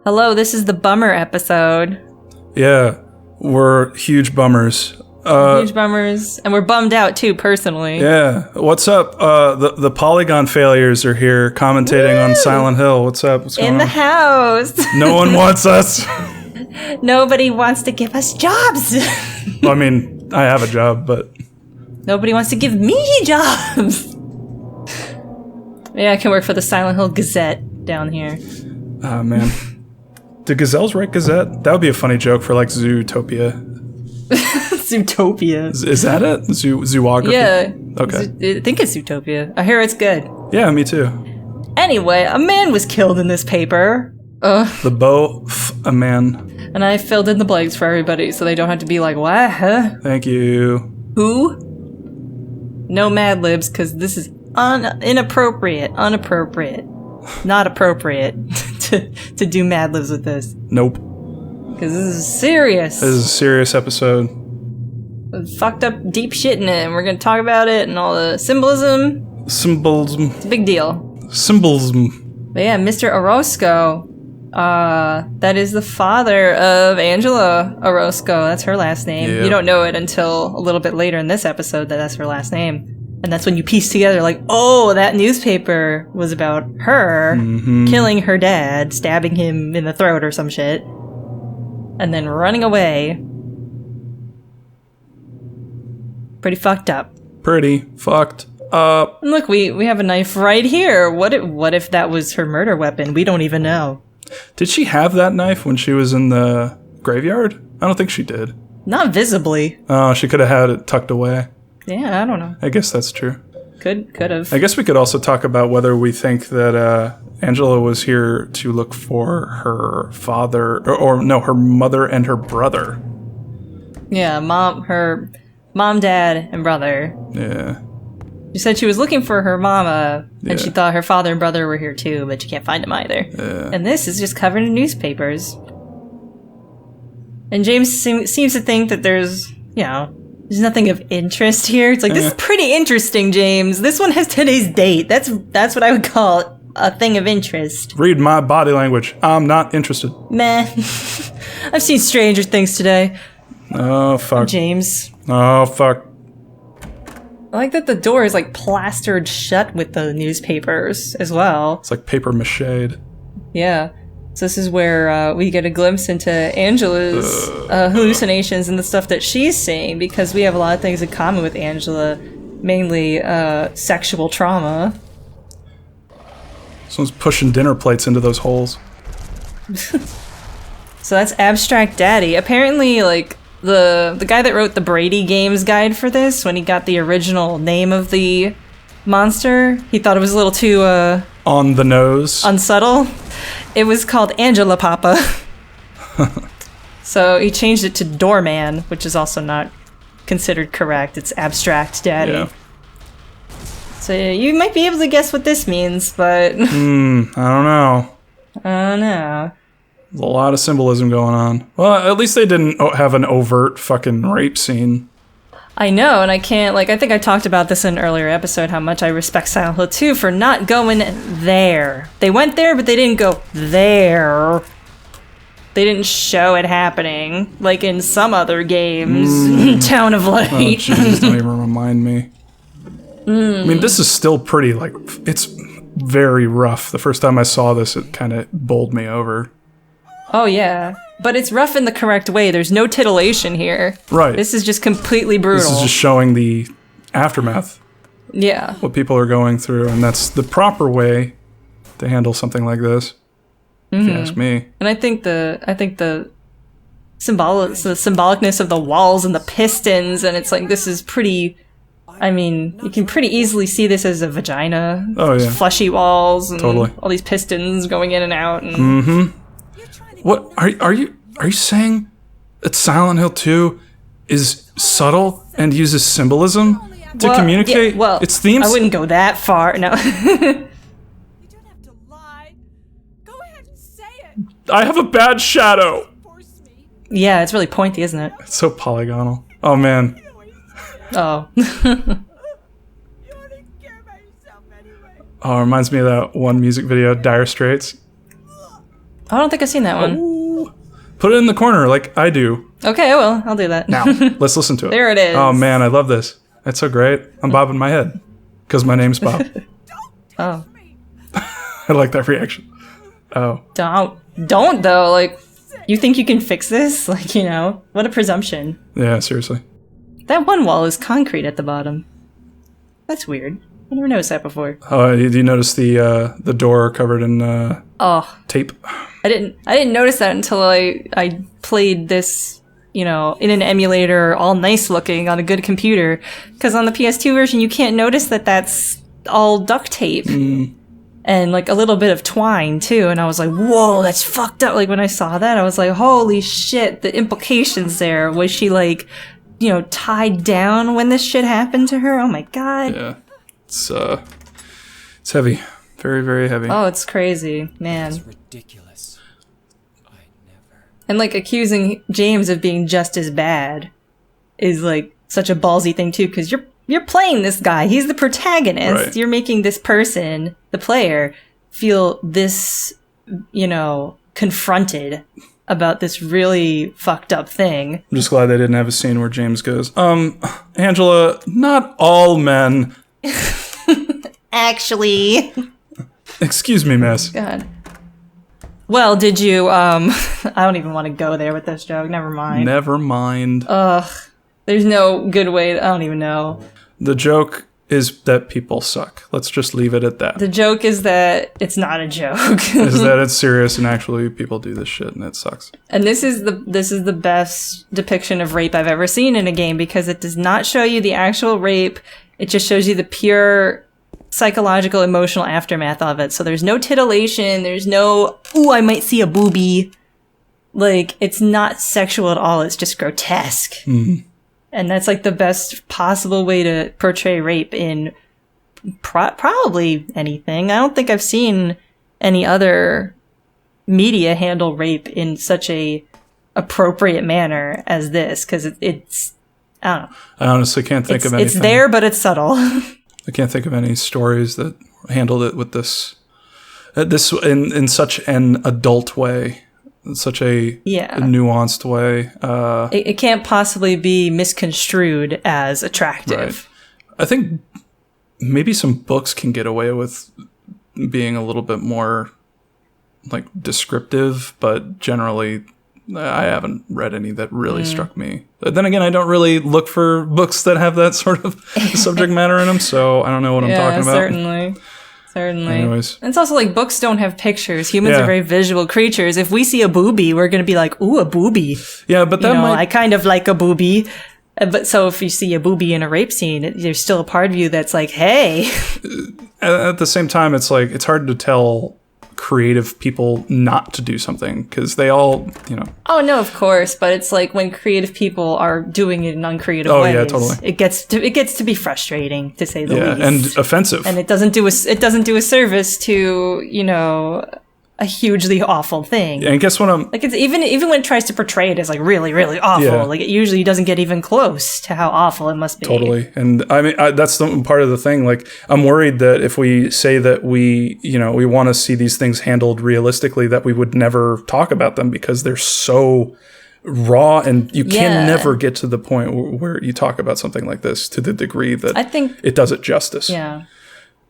Hello, this is the bummer episode. Yeah, we're huge bummers. Huge bummers, and we're bummed out too, personally. Yeah, what's up? The Polygon failures are here commentating on Silent Hill. What's up? What's going on? In the house. No one wants us. Nobody wants to give us jobs. Well, I mean, I have a job, but... Nobody wants to give me jobs. Yeah, I can work for the Silent Hill Gazette down here. Oh, man. Do gazelles write Gazette? That would be a funny joke for, like, Zootopia. Zootopia. Is that it? Zoography? Yeah. Okay. I think it's Zootopia. I hear it's good. Yeah, me too. Anyway, a man was killed in this paper. A man. And I filled in the blanks for everybody so they don't have to be like, what? Huh? Thank you. Who? No Mad Libs, because this is inappropriate. Not appropriate to do Mad Libs with this. Nope. Because this is serious. This is a serious episode. Fucked up deep shit in it, and we're going to talk about it and all the symbolism. Symbolism. It's a big deal. Symbolism. But yeah, Mr. Orozco, that is the father of Angela Orozco. That's her last name. Yep. You don't know it until a little bit later in this episode that that's her last name. And that's when you piece together, like, oh, that newspaper was about her killing her dad, stabbing him in the throat or some shit, and then running away. Pretty fucked up. Pretty fucked up. And look, we have a knife right here. What if that was her murder weapon? We don't even know. Did she have that knife when she was in the graveyard? I don't think she did. Not visibly. Oh, she could have had it tucked away. Yeah, I don't know. I guess that's true. Could have. I guess we could also talk about whether we think that Angela was here to look for her father, or no, her mother and her brother. Yeah, her mom, dad, and brother. Yeah. She said she was looking for her mama, Yeah. and she thought her father and brother were here too, but she can't find them either. Yeah. And this is just covered in newspapers. And James seems to think that there's there's nothing of interest here. It's like, this is pretty interesting, James. This one has today's date. That's what I would call a thing of interest. Read my body language. I'm not interested. Meh. I've seen stranger things today. Oh, fuck. James. Oh, fuck. I like that the door is like plastered shut with the newspapers as well. It's like paper mache. Yeah. So this is where we get a glimpse into Angela's hallucinations and the stuff that she's seeing, because we have a lot of things in common with Angela, mainly sexual trauma. Someone's pushing dinner plates into those holes. So that's Abstract Daddy. Apparently, like, the guy that wrote the Brady Games guide for this, when he got the original name of the monster, he thought it was a little too on the nose. Unsubtle. It was called Angela Papa. So he changed it to Doorman, which is also not considered correct. It's Abstract Daddy. Yeah. So you might be able to guess what this means, but... I don't know. I don't know. There's a lot of symbolism going on. Well, at least they didn't have an overt fucking rape scene. I know, and I can't, like, I think I talked about this in an earlier episode, how much I respect Silent Hill 2 for not going there. They went there, but they didn't go there. They didn't show it happening, like in some other games. Town of Light. Oh, jeez, don't even remind me. I mean, this is still pretty, like, it's very rough. The first time I saw this, it kind of bowled me over. Oh, yeah. But it's rough in the correct way. There's no titillation here. Right. This is just completely brutal. This is just showing the aftermath. Yeah. What people are going through, and that's the proper way to handle something like this. If you ask me. And I think the symbolicness of the walls and the pistons, and it's like, this is pretty... I mean, you can pretty easily see this as a vagina. Oh, yeah. Fleshy walls and Totally. all these pistons going in and out. And What are you saying that Silent Hill 2 is subtle and uses symbolism to communicate its themes? I wouldn't go that far. No. You don't have to lie. Go ahead and say it. I have a bad shadow. Force me. Yeah, it's really pointy, isn't it? It's so polygonal. Oh, man. Oh. You wouldn't care about yourself anyway. Oh, it reminds me of that one music video, Dire Straits. I don't think I've seen that one. Ooh. Put it in the corner like I do. Okay, I will. I'll do that. Now, let's listen to it. There it is. Oh, man, I love this. That's so great. I'm bobbing my head because my name's Bob. Oh. I like that reaction. Oh. Don't, though. Like, you think you can fix this? Like, what a presumption. Yeah, seriously. That one wall is concrete at the bottom. That's weird. I never noticed that before. Oh, did you notice the door covered in tape? I didn't notice that until I played this, in an emulator, all nice looking on a good computer. Because on the PS2 version, you can't notice that that's all duct tape. And like a little bit of twine too. And I was like, whoa, that's fucked up. Like when I saw that, I was like, holy shit, the implications there. Was she like, tied down when this shit happened to her? Oh my god. Yeah. It's heavy. Very, very heavy. Oh, it's crazy, man. It's ridiculous. I never. And like accusing James of being just as bad is like such a ballsy thing too, because you're playing this guy. He's the protagonist. Right. You're making this person, the player, feel this, confronted about this really fucked up thing. I'm just glad they didn't have a scene where James goes, Angela, not all men. Actually. Excuse me, miss. God. Well, did you, I don't even want to go there with this joke. Never mind. Never mind. Ugh. There's no good way. I don't even know. The joke is that people suck. Let's just leave it at that. The joke is that it's not a joke. Is that it's serious and actually people do this shit and it sucks. And this is the best depiction of rape I've ever seen in a game, because it does not show you the actual rape. It just shows you the pure psychological, emotional aftermath of it. So there's no titillation. There's no, ooh, I might see a boobie. Like, it's not sexual at all. It's just grotesque. Mm-hmm. And that's like the best possible way to portray rape in probably anything. I don't think I've seen any other media handle rape in such a appropriate manner as this, because it's I don't know. I honestly can't think of anything. It's there, but it's subtle. I can't think of any stories that handled it with this in such an adult way. Such a nuanced way. It can't possibly be misconstrued as attractive. Right. I think maybe some books can get away with being a little bit more like descriptive, but generally I haven't read any that really struck me. But then again, I don't really look for books that have that sort of subject matter in them, so I don't know what I'm talking about. Certainly. Anyways. And it's also like books don't have pictures. Humans are very visual creatures. If we see a boobie, we're going to be like, ooh, a boobie. Yeah, but that I kind of like a boobie. But so if you see a boobie in a rape scene, there's still a part of you that's like, hey. At the same time, it's like, it's hard to tell creative people not to do something because they all, Oh, no, of course. But it's like when creative people are doing it in uncreative ways. Yeah, totally. It gets to be frustrating, to say the least. And offensive. And it doesn't do a service to, a hugely awful thing. And guess what? Like, it's even when it tries to portray it as like really, really awful, like it usually doesn't get even close to how awful it must be. Totally. And I mean, that's the part of the thing. Like, I'm worried that if we say that we want to see these things handled realistically, that we would never talk about them because they're so raw, and you can never get to the point where you talk about something like this to the degree that I think it does it justice. Yeah.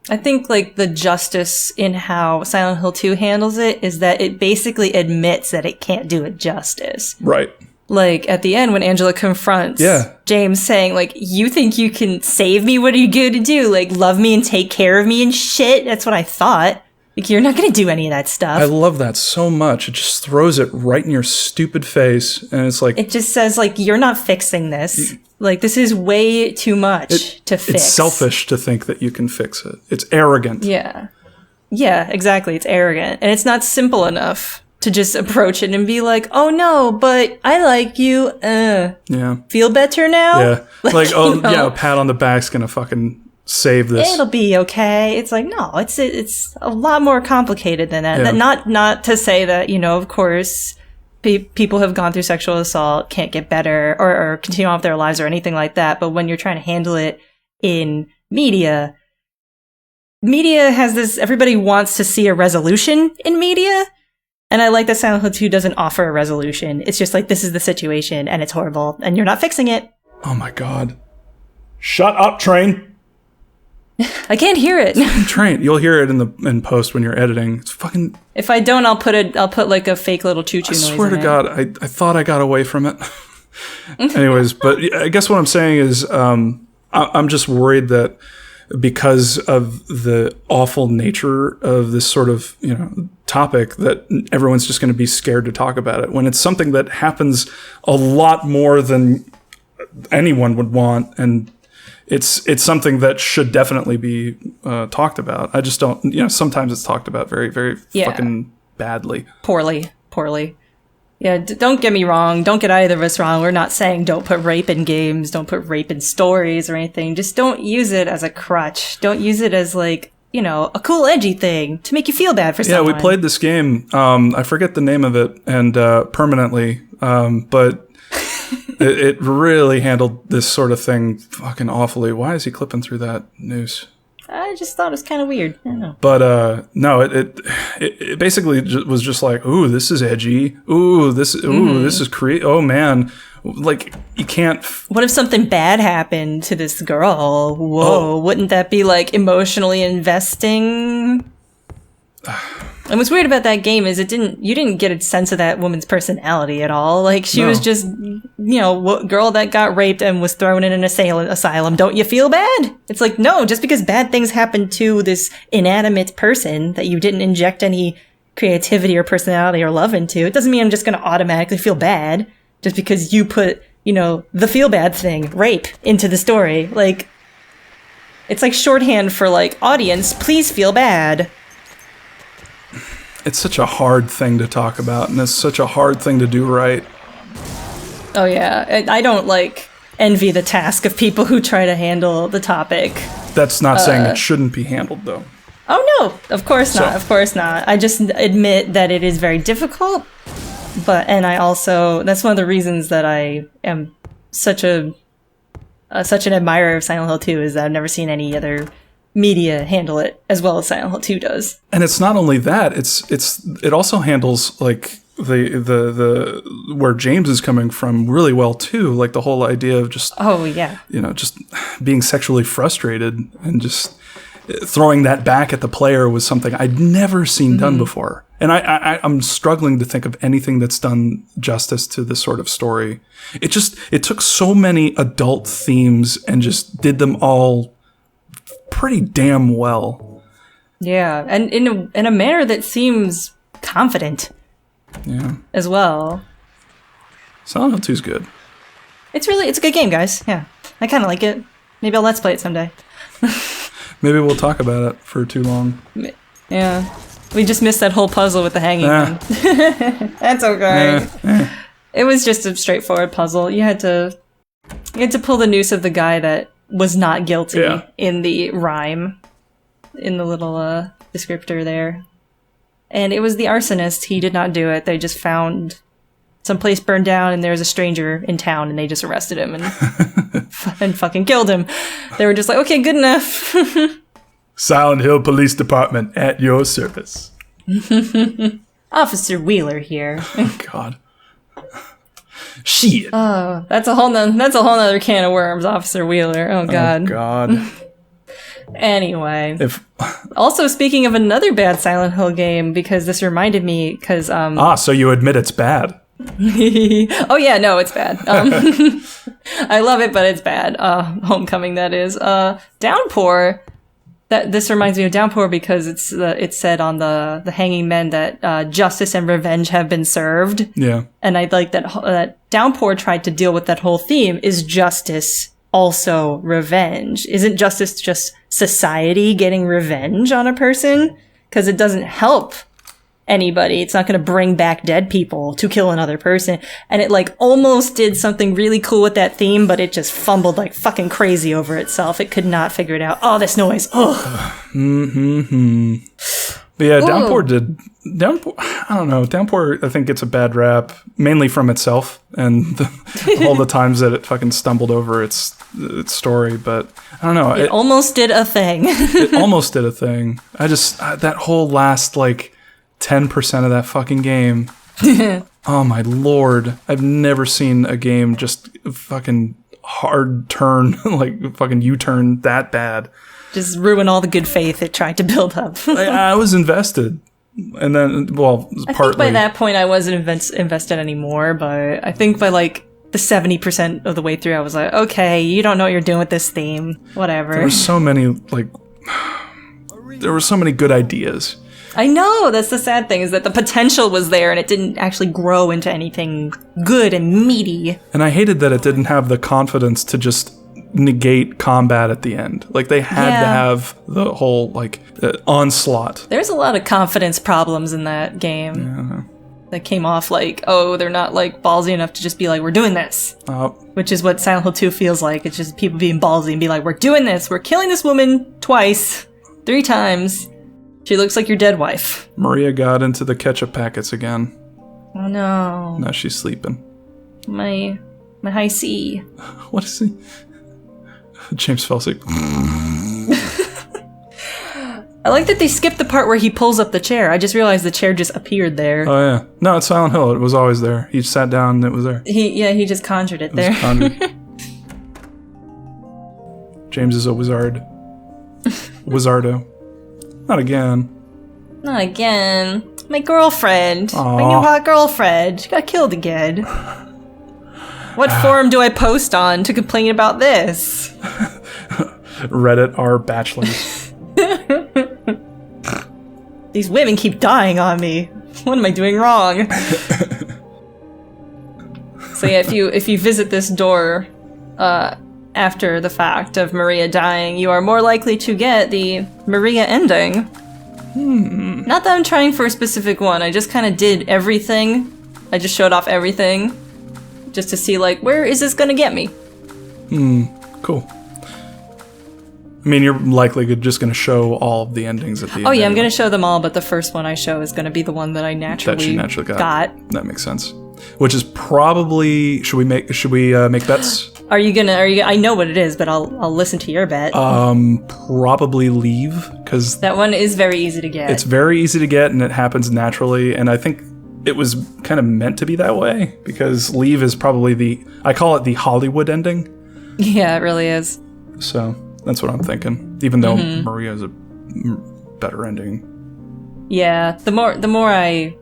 I think, like, the justice in how Silent Hill 2 handles it is that it basically admits that it can't do it justice. Right. Like, at the end, when Angela confronts James saying, like, you think you can save me? What are you going to do? Like, love me and take care of me and shit? That's what I thought. Like, you're not going to do any of that stuff. I love that so much. It just throws it right in your stupid face. And it's like... It just says, like, you're not fixing this. Like, this is way too much to fix. It's selfish to think that you can fix it. It's arrogant. Yeah. Yeah, exactly. It's arrogant. And it's not simple enough to just approach it and be like, oh, no, but I like you. Yeah. Feel better now? Yeah. Like, a pat on the back's going to fucking... save this. It'll be okay. It's like, no, it's a lot more complicated than that. Yeah. Not to say that, of course, people have gone through sexual assault, can't get better or continue on with their lives or anything like that. But when you're trying to handle it in media has this, everybody wants to see a resolution in media. And I like that Silent Hill 2 doesn't offer a resolution. It's just like, this is the situation, and it's horrible, and you're not fixing it. Oh my god. Shut up, Train. I can't hear it. Train. You'll hear it in post when you're editing. It's fucking... If I don't, I'll put like a fake little choo-choo noise I swear to God, I thought I got away from it. Anyways, but I guess what I'm saying is I'm just worried that because of the awful nature of this sort of, topic, that everyone's just going to be scared to talk about it when it's something that happens a lot more than anyone would want, and it's something that should definitely be talked about. I just don't, sometimes it's talked about very, very fucking badly. Poorly. Yeah, don't get me wrong. Don't get either of us wrong. We're not saying don't put rape in games, don't put rape in stories or anything. Just don't use it as a crutch. Don't use it as like, a cool edgy thing to make you feel bad for someone. Yeah, we played this game. I forget the name of it, and permanently, but it really handled this sort of thing fucking awfully. Why is he clipping through that noose? I just thought it was kind of weird. I don't know. But no, it basically was just like, ooh, this is edgy. This is oh man, like you can't. What if something bad happened to this girl? Whoa, wouldn't that be like emotionally investing? And what's weird about that game is you didn't get a sense of that woman's personality at all. Like she was just, girl that got raped and was thrown in an asylum. Don't you feel bad? It's like, no, just because bad things happen to this inanimate person that you didn't inject any creativity or personality or love into, it doesn't mean I'm just going to automatically feel bad just because you put, the feel bad thing, rape, into the story. Like, it's like shorthand for like, audience, please feel bad. It's such a hard thing to talk about, and it's such a hard thing to do right. Oh yeah, I don't envy the task of people who try to handle the topic. That's not saying it shouldn't be handled, though. Oh no, of course not. Of course not. I just admit that it is very difficult, and I also, that's one of the reasons that I am such an admirer of Silent Hill 2 is that I've never seen any other media handle it as well as Silent Hill 2 does. And it's not only that, it also handles like the where James is coming from really well too, like the whole idea of just just being sexually frustrated and just throwing that back at the player was something I'd never seen done before. And I'm struggling to think of anything that's done justice to this sort of story. It took so many adult themes and just did them all pretty damn well. Yeah, and in a manner that seems confident. Yeah. As well. Silent Hill 2 is good. It's a good game, guys. Yeah. I kind of like it. Maybe I'll let's play it someday. Maybe we'll talk about it for too long. Yeah. We just missed that whole puzzle with the hanging man. That's okay. It was just a straightforward puzzle. You had to pull the noose of the guy that was not guilty in the rhyme, in the little descriptor there. And it was the arsonist. He did not do it. They just found some place burned down and there was a stranger in town and they just arrested him and fucking killed him. They were just like, okay, good enough. Silent Hill Police Department at your service. Officer Wheeler here. Oh, God. Shit. Oh, that's a whole nother can of worms, Officer Wheeler. Oh, God. Oh, God. Anyway. Also, speaking of another bad Silent Hill game, because this reminded me, because... so you admit it's bad. Oh, yeah, no, it's bad. I love it, but it's bad. Homecoming, that is. Downpour... This reminds me of Downpour because it's said on the hanging men that justice and revenge have been served. Yeah. And I like that Downpour tried to deal with that whole theme. Is justice also revenge? Isn't justice just society getting revenge on a person? Because it doesn't help anybody. It's not going to bring back dead people to kill another person. And it almost did something really cool with that theme, but it just fumbled like fucking crazy over itself. It could not figure it out. Oh, this noise. Oh. But yeah, Downpour I don't know. Downpour, I think, gets a bad rap, mainly from itself and all the times that it fucking stumbled over its story. But I don't know. It almost did a thing. It almost did a thing. I just, that whole last, 10% of that fucking game. Oh my lord. I've never seen a game just fucking hard turn, like fucking U-turn that bad. Just ruin all the good faith it tried to build up. I was invested. And then, well, I partly. think by that point I wasn't invested anymore, but I think by like the 70% of the way through I was like, okay, you don't know what you're doing with this theme. Whatever. There were so many, like, there were so many good ideas. I know, that's the sad thing, is that the potential was there and it didn't actually grow into anything good and meaty. And I hated that it didn't have the confidence to just negate combat at the end. Like, they had to have the whole, like, onslaught. There's a lot of confidence problems in that game. Yeah. That came off like, oh, they're not, like, ballsy enough to just be like, we're doing this. Which is what Silent Hill 2 feels like. It's just people being ballsy and be like, we're doing this. We're killing this woman twice. 3 times. She looks like your dead wife. Maria got into the ketchup packets again. Oh no. Now she's sleeping. My high C. What is he? James fell asleep. I like that they skipped the part where he pulls up the chair. I just realized the chair just appeared there. Oh yeah. No, it's Silent Hill. It was always there. He sat down and it was there. He just conjured it there. James is a wizard. Wizardo. Not again. Not again. My girlfriend. Aww. My new hot girlfriend. She got killed again. What forum do I post on to complain about this? Reddit r bachelors. These women keep dying on me. What am I doing wrong? So yeah, if you visit this door after the fact of Maria dying, you are more likely to get the Maria ending. Not that I'm trying for a specific one, I just kind of did everything. I just showed off everything. Just to see, like, where is this gonna get me? Cool. I mean, you're likely just going to show all of the endings at the end. Oh yeah, I'm going to show them all, but the first one I show is going to be the one that I naturally got. That makes sense. Which is probably, should we make bets? Are you gonna? I know what it is, but I'll listen to your bet. Probably Leave, because that one is very easy to get. It's very easy to get, and it happens naturally. And I think it was kind of meant to be that way, because Leave is probably I call it the Hollywood ending. Yeah, it really is. So that's what I'm thinking. Even though Maria is a better ending. Yeah, the more I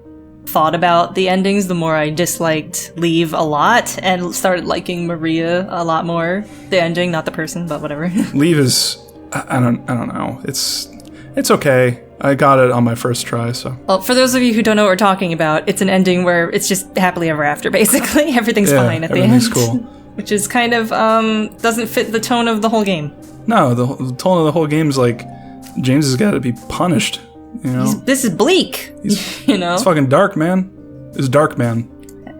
thought about the endings, the more I disliked Leave a lot and started liking Maria a lot more. The ending, not the person, but whatever. Leave is I don't know. It's okay. I got it on my first try, so. Well, for those of you who don't know what we're talking about, it's an ending where it's just happily ever after, basically. Everything's fine at the end. Everything's cool. Which is kind of, doesn't fit the tone of the whole game. No, the tone of the whole game is like, James has got to be punished, you know? This is bleak, you know? It's fucking dark, man. It's dark, man.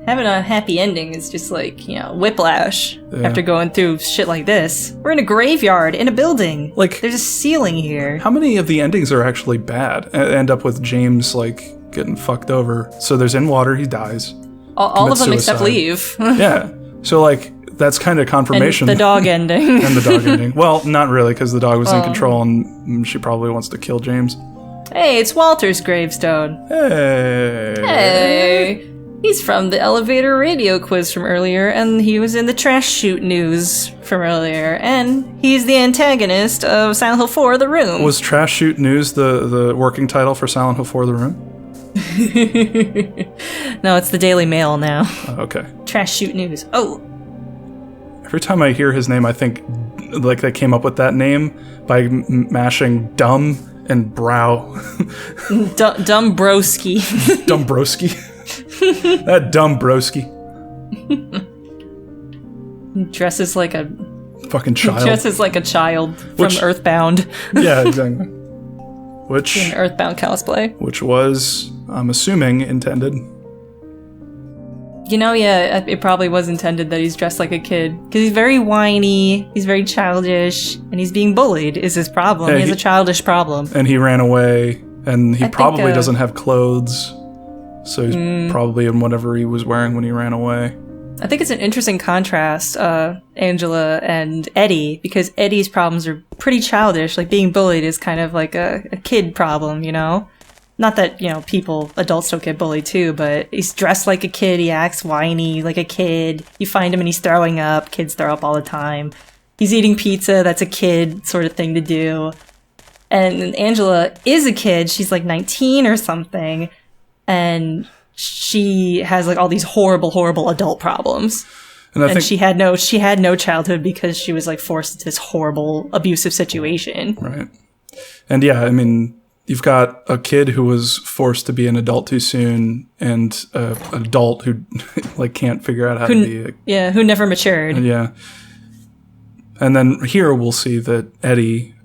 Having a happy ending is just like, you know, whiplash after going through shit like this. We're in a graveyard, in a building. Like, there's a ceiling here. How many of the endings are actually bad? End up with James, like, getting fucked over. So there's in water, he dies. All of them suicide. except Leave. Yeah. So, like, that's kind of confirmation. And the dog ending. And the dog ending. Well, not really, because the dog was in control and she probably wants to kill James. Hey, it's Walter's gravestone. Hey. He's from the elevator radio quiz from earlier, and he was in the trash chute news from earlier, and he's the antagonist of Silent Hill 4, The Room. Was Trash Chute News the working title for Silent Hill 4, The Room? No, it's the Daily Mail now. Oh, okay. Trash chute news. Oh. Every time I hear his name, I think like they came up with that name by mashing dumb and brow. Dumbroski. Dumbroski. That dumb broski. Dresses like a fucking child. Dresses like a child from Earthbound. Yeah, exactly. Which an Earthbound cosplay. Which was, I'm assuming, intended. You know, yeah, it probably was intended that he's dressed like a kid. Because he's very whiny, he's very childish, and he's being bullied is his problem. Yeah, he has a childish problem. And he ran away, and he probably doesn't have clothes. So he's probably in whatever he was wearing when he ran away. I think it's an interesting contrast, Angela and Eddie, because Eddie's problems are pretty childish. Like, being bullied is kind of like a kid problem, you know? Not that, adults don't get bullied too, but he's dressed like a kid, he acts whiny like a kid. You find him and he's throwing up. Kids throw up all the time. He's eating pizza, that's a kid sort of thing to do. And Angela is a kid, she's like 19 or something, and she has like all these horrible, horrible adult problems. And I think she had no childhood because she was like forced into this horrible abusive situation. Right. And yeah, I mean, you've got a kid who was forced to be an adult too soon, and an adult who like can't figure out how to be. Who never matured. Yeah. And then here we'll see that Eddie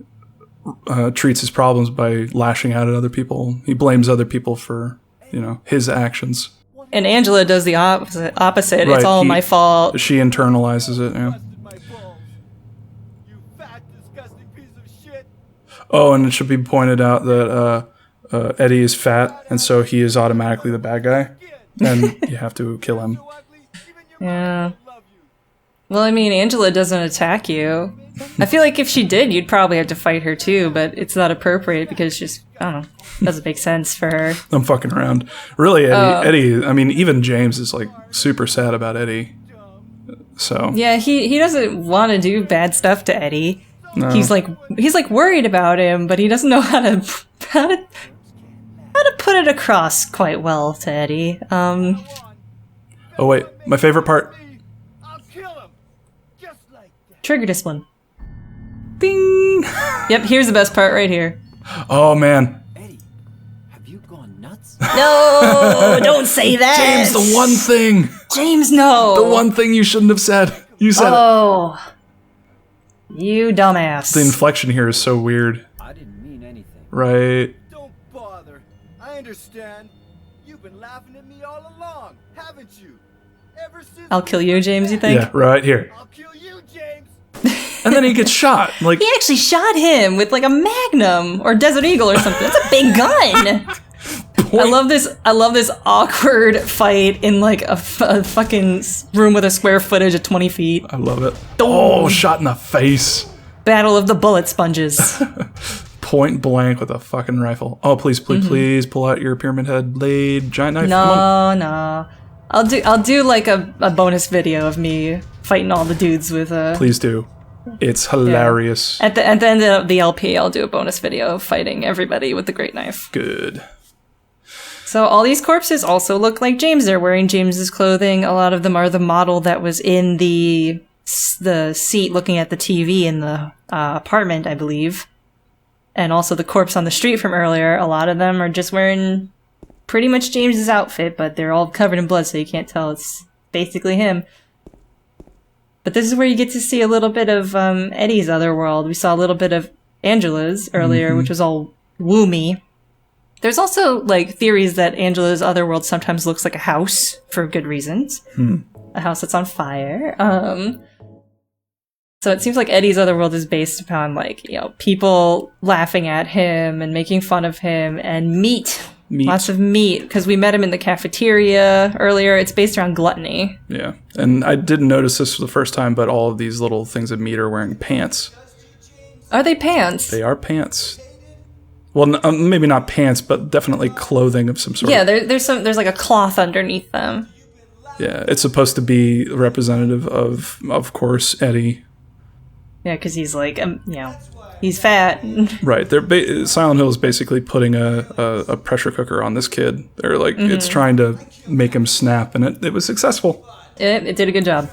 treats his problems by lashing out at other people. He blames other people for, his actions. And Angela does the opposite. Right, it's all my fault. She internalizes it, yeah. Oh, and it should be pointed out that Eddie is fat, and so he is automatically the bad guy, and you have to kill him. Yeah. Well, I mean, Angela doesn't attack you. I feel like if she did, you'd probably have to fight her too, but it's not appropriate because just, I don't know, doesn't make sense for her. I'm fucking around. Really, Eddie, I mean, even James is like super sad about Eddie. So. Yeah, he doesn't want to do bad stuff to Eddie. No. He's like worried about him, but he doesn't know how to put it across quite well to Eddie. Oh wait, my favorite part. Trigger discipline. Bing! Yep, here's the best part right here. Oh, man. Eddie, have you gone nuts? No, don't say that. James, the one thing. James, no. The one thing you shouldn't have said. You said it. Oh. You dumbass. The inflection here is so weird. I didn't mean anything. Right. Don't bother. I understand. You've been laughing at me all along, haven't you? Ever since I'll kill you, James, you think? Yeah, right here. I'll kill you, James. And then he gets shot. Like he actually shot him with like a Magnum or Desert Eagle or something. That's a big gun. I love this awkward fight in like a fucking room with a square footage of 20 feet. I love it. Oh, shot in the face. Battle of the bullet sponges. Point blank with a fucking rifle. Oh, please pull out your pyramid head blade, giant knife. No. I'll do like a bonus video of me fighting all the dudes with Please do. It's hilarious. Yeah. At the end of the LP, I'll do a bonus video of fighting everybody with the great knife. Good. So all these corpses also look like James. They're wearing James's clothing. A lot of them are the model that was in the seat looking at the TV in the apartment, I believe. And also the corpse on the street from earlier. A lot of them are just wearing pretty much James's outfit, but they're all covered in blood, so you can't tell it's basically him. But this is where you get to see a little bit of Eddie's other world. We saw a little bit of Angela's earlier, which was all woomy. There's also like theories that Angela's other world sometimes looks like a house for good reasons. A house that's on fire. So it seems like Eddie's other world is based upon like, people laughing at him and making fun of him and meat. Lots of meat, because we met him in the cafeteria earlier. It's based around gluttony. Yeah, and I didn't notice this for the first time, but all of these little things of meat are wearing pants. Are they pants? They are pants. Well, maybe not pants, but definitely clothing of some sort. Yeah, there's like a cloth underneath them. Yeah, it's supposed to be representative of course, Eddie. Yeah, because he's like, he's fat. Right. Silent Hill is basically putting a pressure cooker on this kid. They're like, it's trying to make him snap, and it was successful. It did a good job.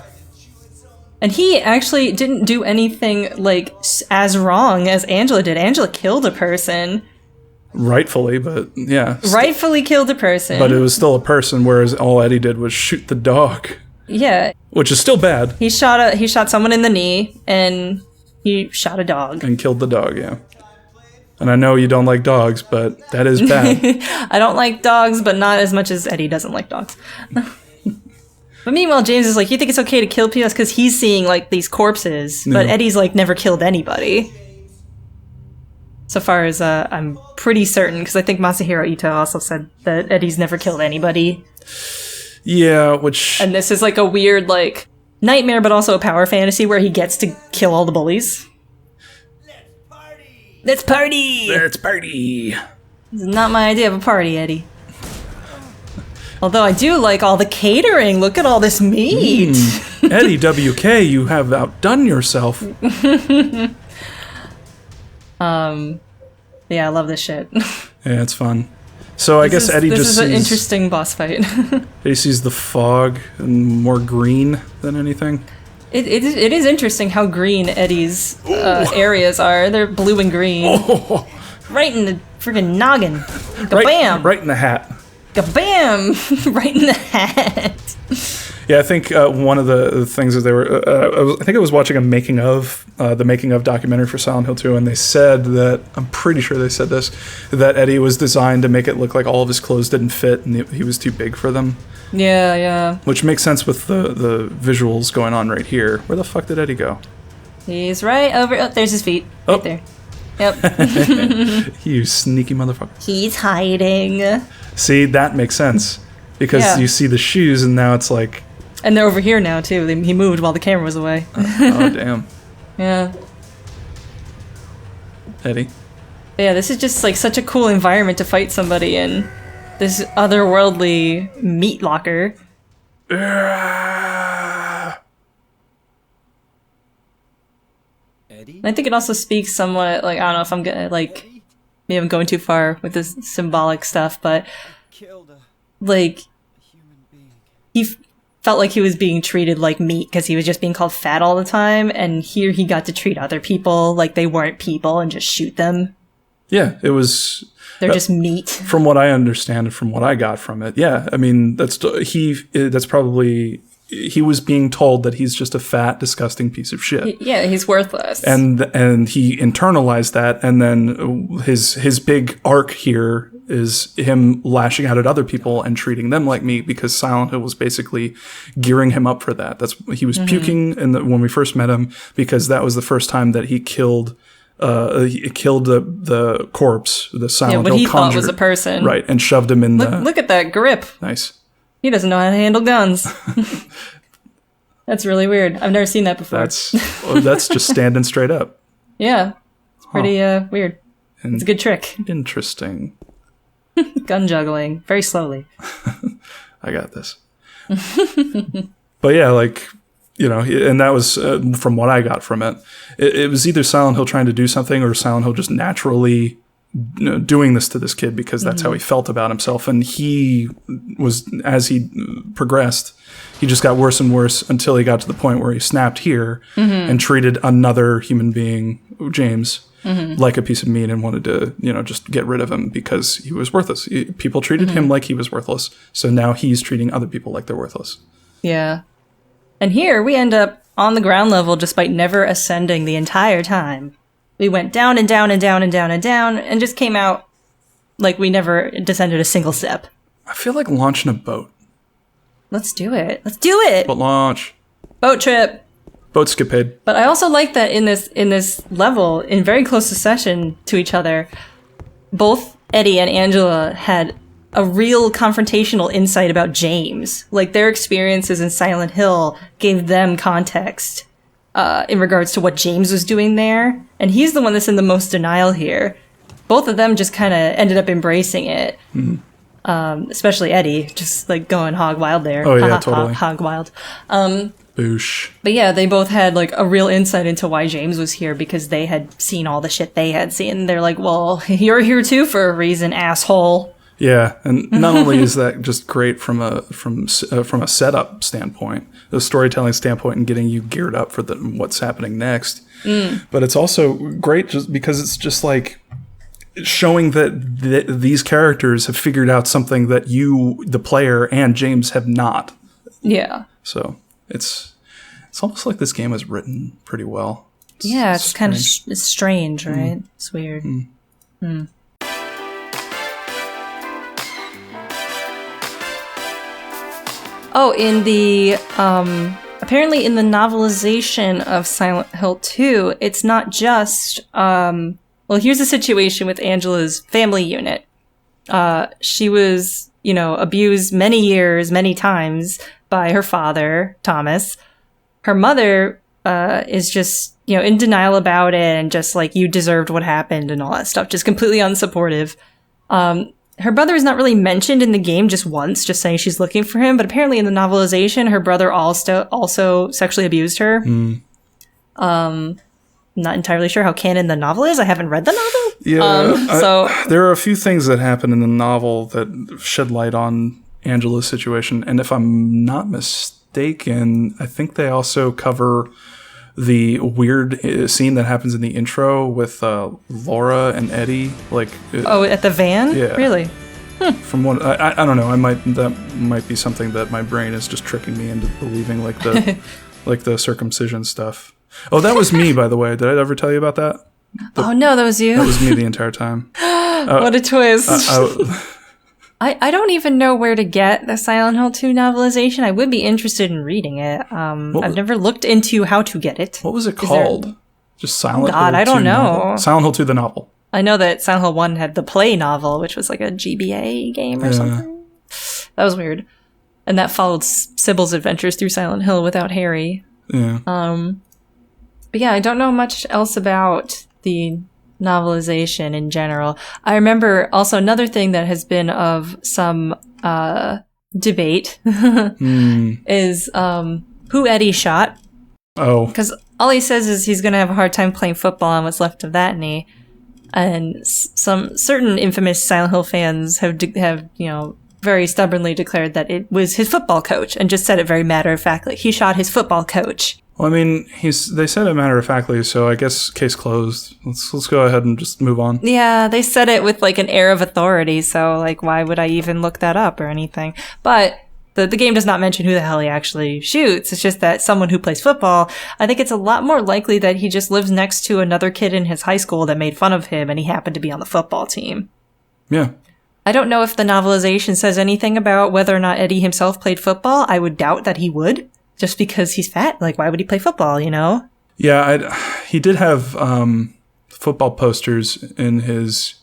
And he actually didn't do anything like as wrong as Angela did. Angela killed a person. Rightfully, but yeah. Rightfully killed a person. But it was still a person, whereas all Eddie did was shoot the dog. Yeah. Which is still bad. He shot someone in the knee, and he shot a dog. And killed the dog, yeah. And I know you don't like dogs, but that is bad. I don't like dogs, but not as much as Eddie doesn't like dogs. But meanwhile, James is like, you think it's okay to kill people? Because he's seeing, like, these corpses. But Eddie's, like, never killed anybody. So far as I'm pretty certain, because I think Masahiro Ito also said that Eddie's never killed anybody. Yeah, which... And this is, like, a weird, like, nightmare, but also a power fantasy where he gets to kill all the bullies. Let's party! Let's party! This is not my idea of a party, Eddie. Although I do like all the catering. Look at all this meat. Eddie WK, you have outdone yourself. Yeah, I love this shit. Yeah, it's fun. So I guess Eddie just This is an sees... interesting boss fight. Eddie sees the fog and more green than anything. It is interesting how green Eddie's areas are. They're blue and green. Oh, Right in the freaking noggin. Kabam! right in the hat. Kabam! Right in the hat. Yeah, I think one of the things that they were... I think I was watching the making of documentary for Silent Hill 2, and they said that... I'm pretty sure they said this, that Eddie was designed to make it look like all of his clothes didn't fit, and he was too big for them. Yeah. Which makes sense with the visuals going on right here. Where the fuck did Eddie go? He's right over... Oh, there's his feet. Oh. Right there. Yep. You sneaky motherfucker. He's hiding. See, that makes sense. Because you see the shoes, and now it's like... And they're over here now, too. He moved while the camera was away. Oh, damn. Yeah. Eddie. Yeah, this is just like such a cool environment to fight somebody in. This otherworldly meat locker. Eddie? I think it also speaks somewhat, like, I don't know if I'm gonna, like, maybe I'm going too far with this symbolic stuff, but, Killed a like, human being. he felt like he was being treated like meat because he was just being called fat all the time, and here he got to treat other people like they weren't people and just shoot them. Yeah, it was... They're just meat. From what I understand and from what I got from it, yeah, I mean, that's probably... He was being told that he's just a fat, disgusting piece of shit. Yeah, he's worthless. And he internalized that, and then his big arc here is him lashing out at other people and treating them like meat, because Silent Hill was basically gearing him up for that. He was puking when we first met him, because that was the first time that he killed the corpse, the Silent Hill what he conjured, thought was a person. right, and shoved him in the... Look at that grip. Nice. He doesn't know how to handle guns. That's really weird. I've never seen that before. That's just standing straight up. Yeah. It's pretty weird. It's a good trick. Interesting. Gun juggling. Very slowly. I got this. But yeah, like, you know, and that was from what I got from it. It was either Silent Hill trying to do something, or Silent Hill just naturally doing this to this kid because that's how he felt about himself. And he was, as he progressed, he just got worse and worse until he got to the point where he snapped here and treated another human being, James, like a piece of meat, and wanted to, you know, just get rid of him because he was worthless. People treated him like he was worthless. So now he's treating other people like they're worthless. Yeah. And here we end up on the ground level despite never ascending the entire time. We went down and down and down and down and down and just came out like we never descended a single step. I feel like launching a boat. Let's do it. Let's do it. Boat launch. Boat trip. Boat skipade. But I also like that in this level, in very close succession to each other, both Eddie and Angela had a real confrontational insight about James. Like, their experiences in Silent Hill gave them context in regards to what James was doing there. And he's the one that's in the most denial here. Both of them just kind of ended up embracing it. Especially Eddie, just like going hog wild there. Oh, yeah, totally. Hog wild. Boosh. But yeah, they both had like a real insight into why James was here, because they had seen all the shit they had seen. They're like, well, you're here too for a reason, asshole. Yeah, and not only is that just great from a setup standpoint, the storytelling standpoint, and getting you geared up for what's happening next, but it's also great just because it's just like showing that these characters have figured out something that you, the player, and James have not. Yeah. So it's almost like this game was written pretty well. It's kind of it's strange, right? It's weird. Oh, in the, apparently in the novelization of Silent Hill 2, it's not just, well, here's the situation with Angela's family unit. She was, you know, abused many years, many times by her father, Thomas. Her mother, is just, you know, in denial about it and just like, you deserved what happened and all that stuff, just completely unsupportive. Her brother is not really mentioned in the game, just once, just saying she's looking for him. But apparently in the novelization, her brother also sexually abused her. Not entirely sure how canon the novel is. I haven't read the novel. Yeah, there are a few things that happen in the novel that shed light on Angela's situation. And if I'm not mistaken, I think they also cover the weird scene that happens in the intro with Laura and Eddie. At the van? Yeah. Really? From what I don't know, that might be something that my brain is just tricking me into believing, like the like the circumcision stuff. Oh, that was me, by the way. Did I ever tell you about that? Oh no, that was you. That was me the entire time. What a twist! I don't even know where to get the Silent Hill 2 novelization. I would be interested in reading it. I've never looked into how to get it. What was it called? Just Silent Hill 2 I don't know. novel? Silent Hill 2 the novel. I know that Silent Hill 1 had the Play novel, which was like a GBA game or something. That was weird. And that followed Sybil's adventures through Silent Hill without Harry. Yeah. But yeah, I don't know much else about the novelization in general. I remember also another thing that has been of some debate is who Eddie shot. Oh. Because all he says is he's going to have a hard time playing football on what's left of that knee. And some certain infamous Silent Hill fans have very stubbornly declared that it was his football coach and just said it very matter-of-factly. He shot his football coach. Well, I mean, they said it matter-of-factly, so I guess case closed. Let's go ahead and just move on. Yeah, they said it with like an air of authority, so like why would I even look that up or anything? But the game does not mention who the hell he actually shoots. It's just that someone who plays football, I think it's a lot more likely that he just lives next to another kid in his high school that made fun of him and he happened to be on the football team. Yeah. I don't know if the novelization says anything about whether or not Eddie himself played football. I would doubt that he would, just because he's fat. Like, why would he play football, you know? Yeah, he did have football posters in his...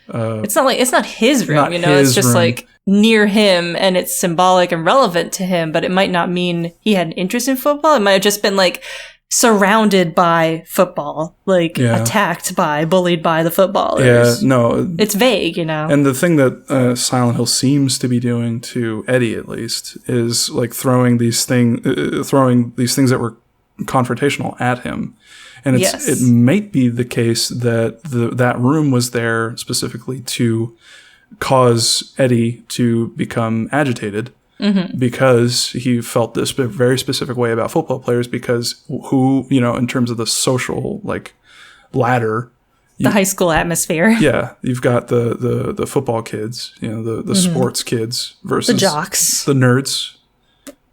it's not his room, you know? It's just room. Like near him, and it's symbolic and relevant to him, but it might not mean he had an interest in football. It might have just been like surrounded by football, like attacked by, bullied by the footballers. Yeah, no. It's vague, you know? And the thing that Silent Hill seems to be doing to Eddie, at least, is like throwing these things that were confrontational at him. And it might be the case that that room was there specifically to cause Eddie to become agitated because he felt this very specific way about football players, because who, you know, in terms of the social like ladder, the high school atmosphere. Yeah, you've got the football kids, you know, the sports kids versus the jocks, the nerds.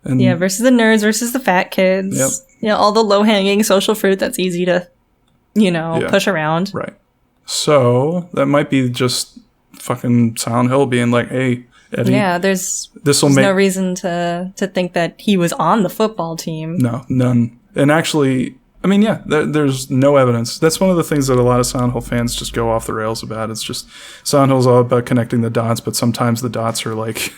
And versus the nerds versus the fat kids. Yep. You know, all the low-hanging social fruit that's easy to, push around. Right. So that might be just fucking Silent Hill being like, hey, Eddie. Yeah, there's no reason to think that he was on the football team. No, none. And actually, I mean, yeah, there's no evidence. That's one of the things that a lot of Silent Hill fans just go off the rails about. It's just Silent Hill's all about connecting the dots, but sometimes the dots are like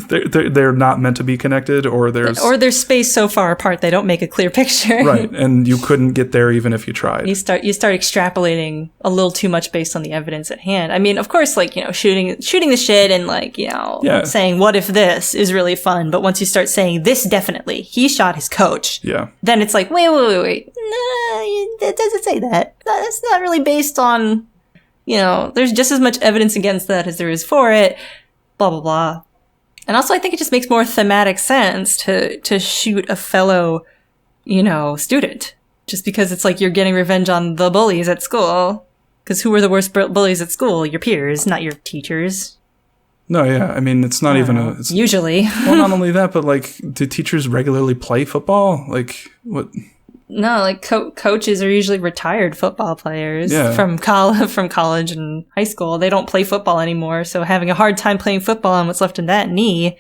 they're not meant to be connected, or they're spaced so far apart they don't make a clear picture. Right, and you couldn't get there even if you tried. You start extrapolating a little too much based on the evidence at hand. I mean, of course, like, shooting the shit and like, saying what if this is really fun, but once you start saying this definitely he shot his coach, then it's like wait. No, it doesn't say that. That's not really based on, there's just as much evidence against that as there is for it, blah, blah, blah. And also, I think it just makes more thematic sense to shoot a fellow, student. Just because it's like you're getting revenge on the bullies at school. Because who are the worst bullies at school? Your peers, not your teachers. No, yeah. I mean, it's not even usually. Well, not only that, but like, do teachers regularly play football? Like, what... No, like coaches are usually retired football players from college and high school. They don't play football anymore, so having a hard time playing football on what's left in that knee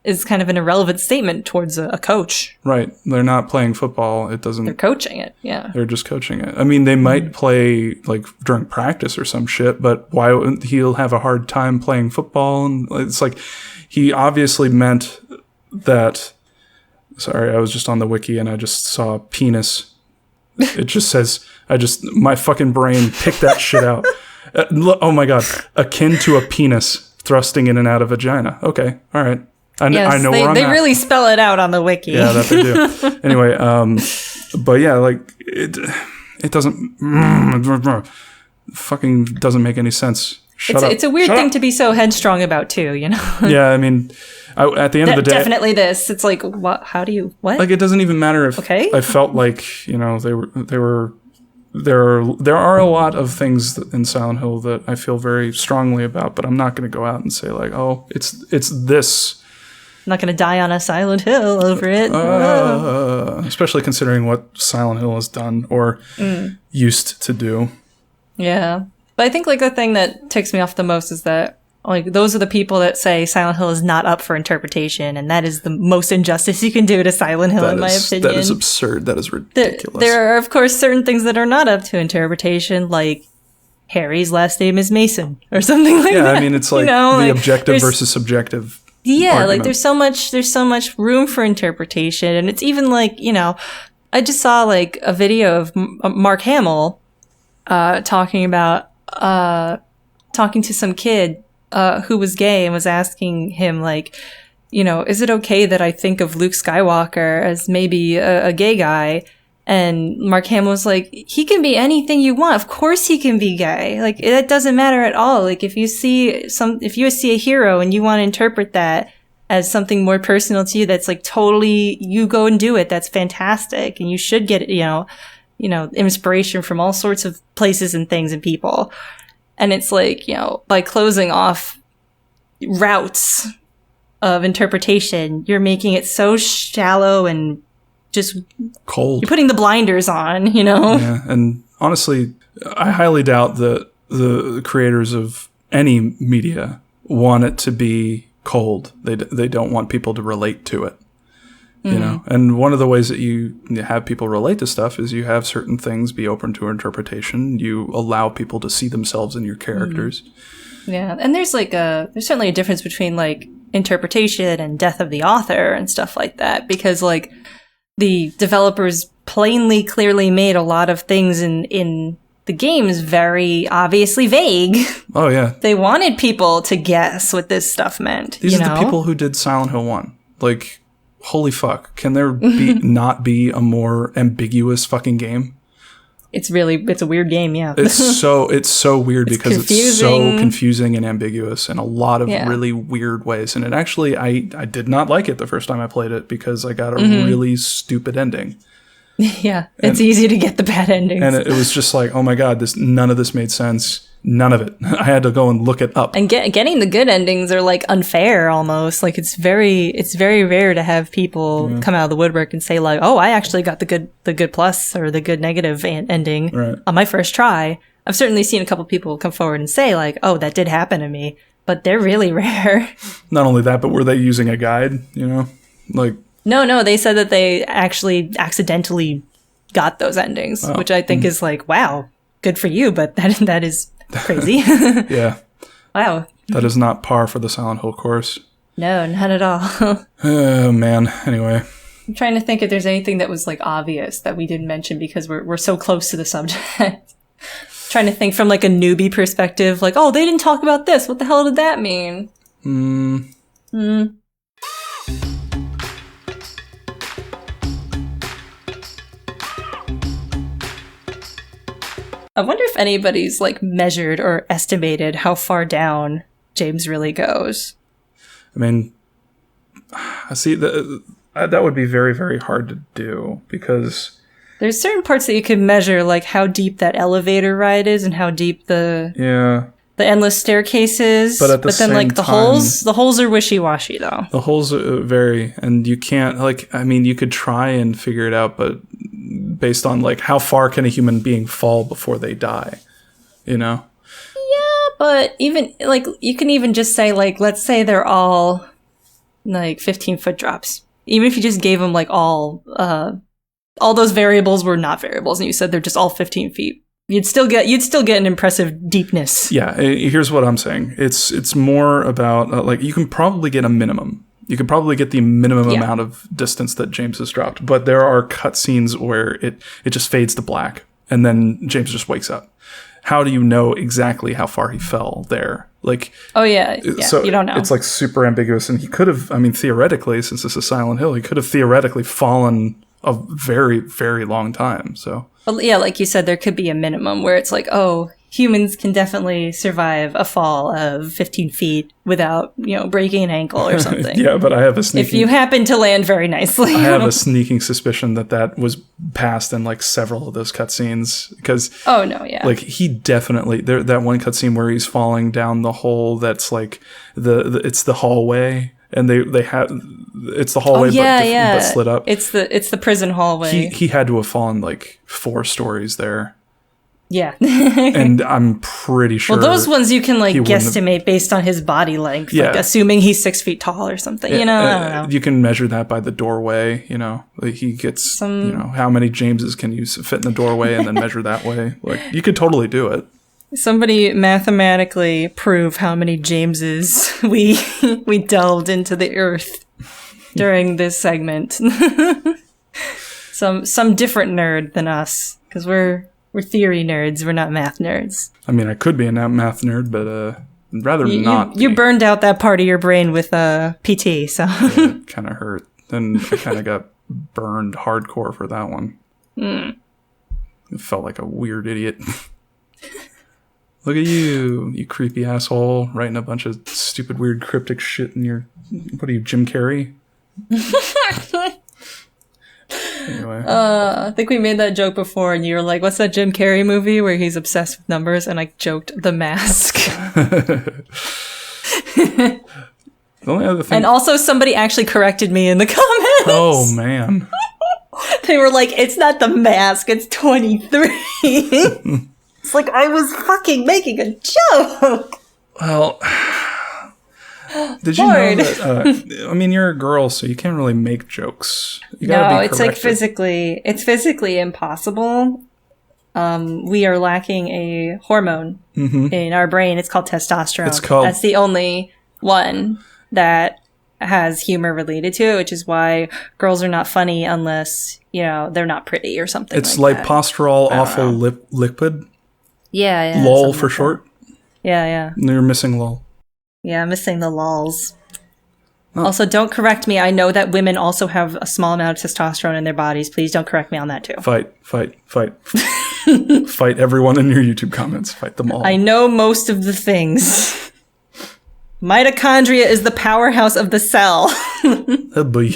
is kind of an irrelevant statement towards a coach. Right. They're not playing football. They're coaching it, yeah. They're just coaching it. I mean, they might play like during practice or some shit, but why would he'll have a hard time playing football? And it's like he obviously meant that... Sorry, I was just on the wiki and I just saw penis. It just says, my fucking brain picked that shit out. Oh my god, akin to a penis thrusting in and out of vagina. Okay, all right. I know they really spell it out on the wiki. Yeah, that they do. Anyway, but yeah, like it doesn't fucking doesn't make any sense. Shut up. It's a weird thing to be so headstrong about too, you know. Yeah, I mean, at the end of the day, definitely this. It's like, what? How do you what? Like, it doesn't even matter if I felt like, you know, there are a lot of things in Silent Hill that I feel very strongly about, but I'm not going to go out and say like, oh, it's this. I'm not going to die on a Silent Hill over it. Especially considering what Silent Hill has done or used to do. Yeah. But I think like the thing that ticks me off the most is that like those are the people that say Silent Hill is not up for interpretation, and that is the most injustice you can do to Silent Hill, in my opinion. That is absurd. That is ridiculous. There are, of course, certain things that are not up to interpretation, like Harry's last name is Mason or something like that. Yeah, I mean, it's like the objective versus subjective. Yeah, argument. Like there's so much room for interpretation, and it's even like, you know, I just saw like a video of Mark Hamill talking to some kid who was gay and was asking him like, you know, is it okay that I think of Luke Skywalker as maybe a gay guy? And Mark Hamill was like, he can be anything you want. Of course he can be gay. Like, that doesn't matter at all. Like, if you see a hero and you want to interpret that as something more personal to you, that's like totally, you go and do it. That's fantastic. And you should get, you know, inspiration from all sorts of places and things and people. And it's like, you know, by closing off routes of interpretation, you're making it so shallow and just cold. You're putting the blinders on, you know? Yeah, and honestly, I highly doubt that the creators of any media want it to be cold. They don't want people to relate to it, you know? And one of the ways that you have people relate to stuff is you have certain things be open to interpretation. You allow people to see themselves in your characters. Yeah, and there's certainly a difference between like interpretation and death of the author and stuff like that, because like the developers clearly made a lot of things in the games very obviously vague. Oh, yeah. They wanted people to guess what this stuff meant. These are the people who did Silent Hill 1. Like, holy fuck. Can there not be a more ambiguous fucking game? It's a weird game, yeah. It's so weird because it's so confusing and ambiguous in a lot of really weird ways. And it actually, I did not like it the first time I played it because I got a really stupid ending. Yeah, it's easy to get the bad endings. And it was just like, oh my god, none of this made sense. None of it. I had to go and look it up. And getting the good endings are like unfair almost. Like it's very rare to have people come out of the woodwork and say like, oh, I actually got the good plus or the good negative ending on my first try. I've certainly seen a couple people come forward and say like, oh, that did happen to me, but they're really rare. Not only that, but were they using a guide? You know, like no, they said that they actually accidentally got those endings, which I think is like, wow, good for you, but that is crazy. Yeah. Wow. That is not par for the Silent Hill course. No, not at all. Oh, man. Anyway. I'm trying to think if there's anything that was, like, obvious that we didn't mention because we're so close to the subject. Trying to think from, like, a newbie perspective. Like, oh, they didn't talk about this. What the hell did that mean? I wonder if anybody's like measured or estimated how far down James really goes. I mean, I see that would be very, very hard to do because there's certain parts that you can measure, like how deep that elevator ride is and how deep the endless staircase is. But then like the holes are wishy-washy though. The holes vary, and you can't you could try and figure it out, but based on like how far can a human being fall before they die, you know? Yeah, but even like you can even just say like, let's say they're all like 15-foot drops. Even if you just gave them like all those variables were not variables, and you said they're just all 15 feet. You'd still get an impressive deepness. Yeah, here's what I'm saying. It's more about like you can probably get a minimum. You can probably get the minimum amount of distance that James has dropped, but there are cutscenes where it just fades to black, and then James just wakes up. how do you know exactly how far he fell there? Like, Oh yeah, so you don't know. it's like super ambiguous, and he could have, I mean, theoretically, since this is Silent Hill, he could have theoretically fallen a very, very long time. So Well, yeah, like you said, there could be a minimum where it's like, oh, humans can definitely survive a fall of 15 feet without, breaking an ankle or something. yeah, but I have a If sneaking, you happen to land very nicely. I have a sneaking suspicion that was passed in like several of those cutscenes, because Oh, no, yeah. like he definitely that one cutscene where he's falling down the hole that's like it's the hallway, and they had it's the hallway but slid up. It's the prison hallway. He had to have fallen like 4 stories there. Yeah. And I'm pretty sure. Well, those ones you can like he wouldn't have- guestimate based on his body length, Yeah. like assuming he's 6 feet tall or something. I don't know. You can measure that by the doorway. Like he gets. How many Jameses can you fit in the doorway, and then measure that way? Like you could totally do it. Somebody mathematically prove how many Jameses we delved into the earth during this segment. Some different nerd than us, because we're theory nerds. We're not math nerds. I mean, I could be a math nerd, but I'd rather not. You be. burned out that part of your brain with PT, so It kind of hurt. Then I kind of got burned hardcore for that one. It felt like a weird idiot. Look at you creepy asshole, writing a bunch of stupid, weird, cryptic shit in your... What are you, Jim Carrey? Anyway. I think we made that joke before, and you were like, what's that Jim Carrey movie where he's obsessed with numbers? And I joked, The Mask. The only other thing... And also somebody actually corrected me in the comments. Oh, man. They were like, it's not The Mask, it's 23. It's like, I was fucking making a joke. Well... Did you know that? I mean, you're a girl, so you can't really make jokes. You gotta be it's like corrected. it's physically impossible. We are lacking a hormone in our brain. It's called testosterone. That's the only one that has humor related to it, which is why girls are not funny unless, they're not pretty or something. It's like liposterol awful liquid. Yeah. LOL for short. Yeah. You're missing LOL. Yeah, I'm missing the lols. Oh. Also, don't correct me. I know that women also have a small amount of testosterone in their bodies. Please don't correct me on that too. Fight. Fight everyone in your YouTube comments. Fight them all. I know most of the things. Mitochondria is the powerhouse of the cell. Oh, boy.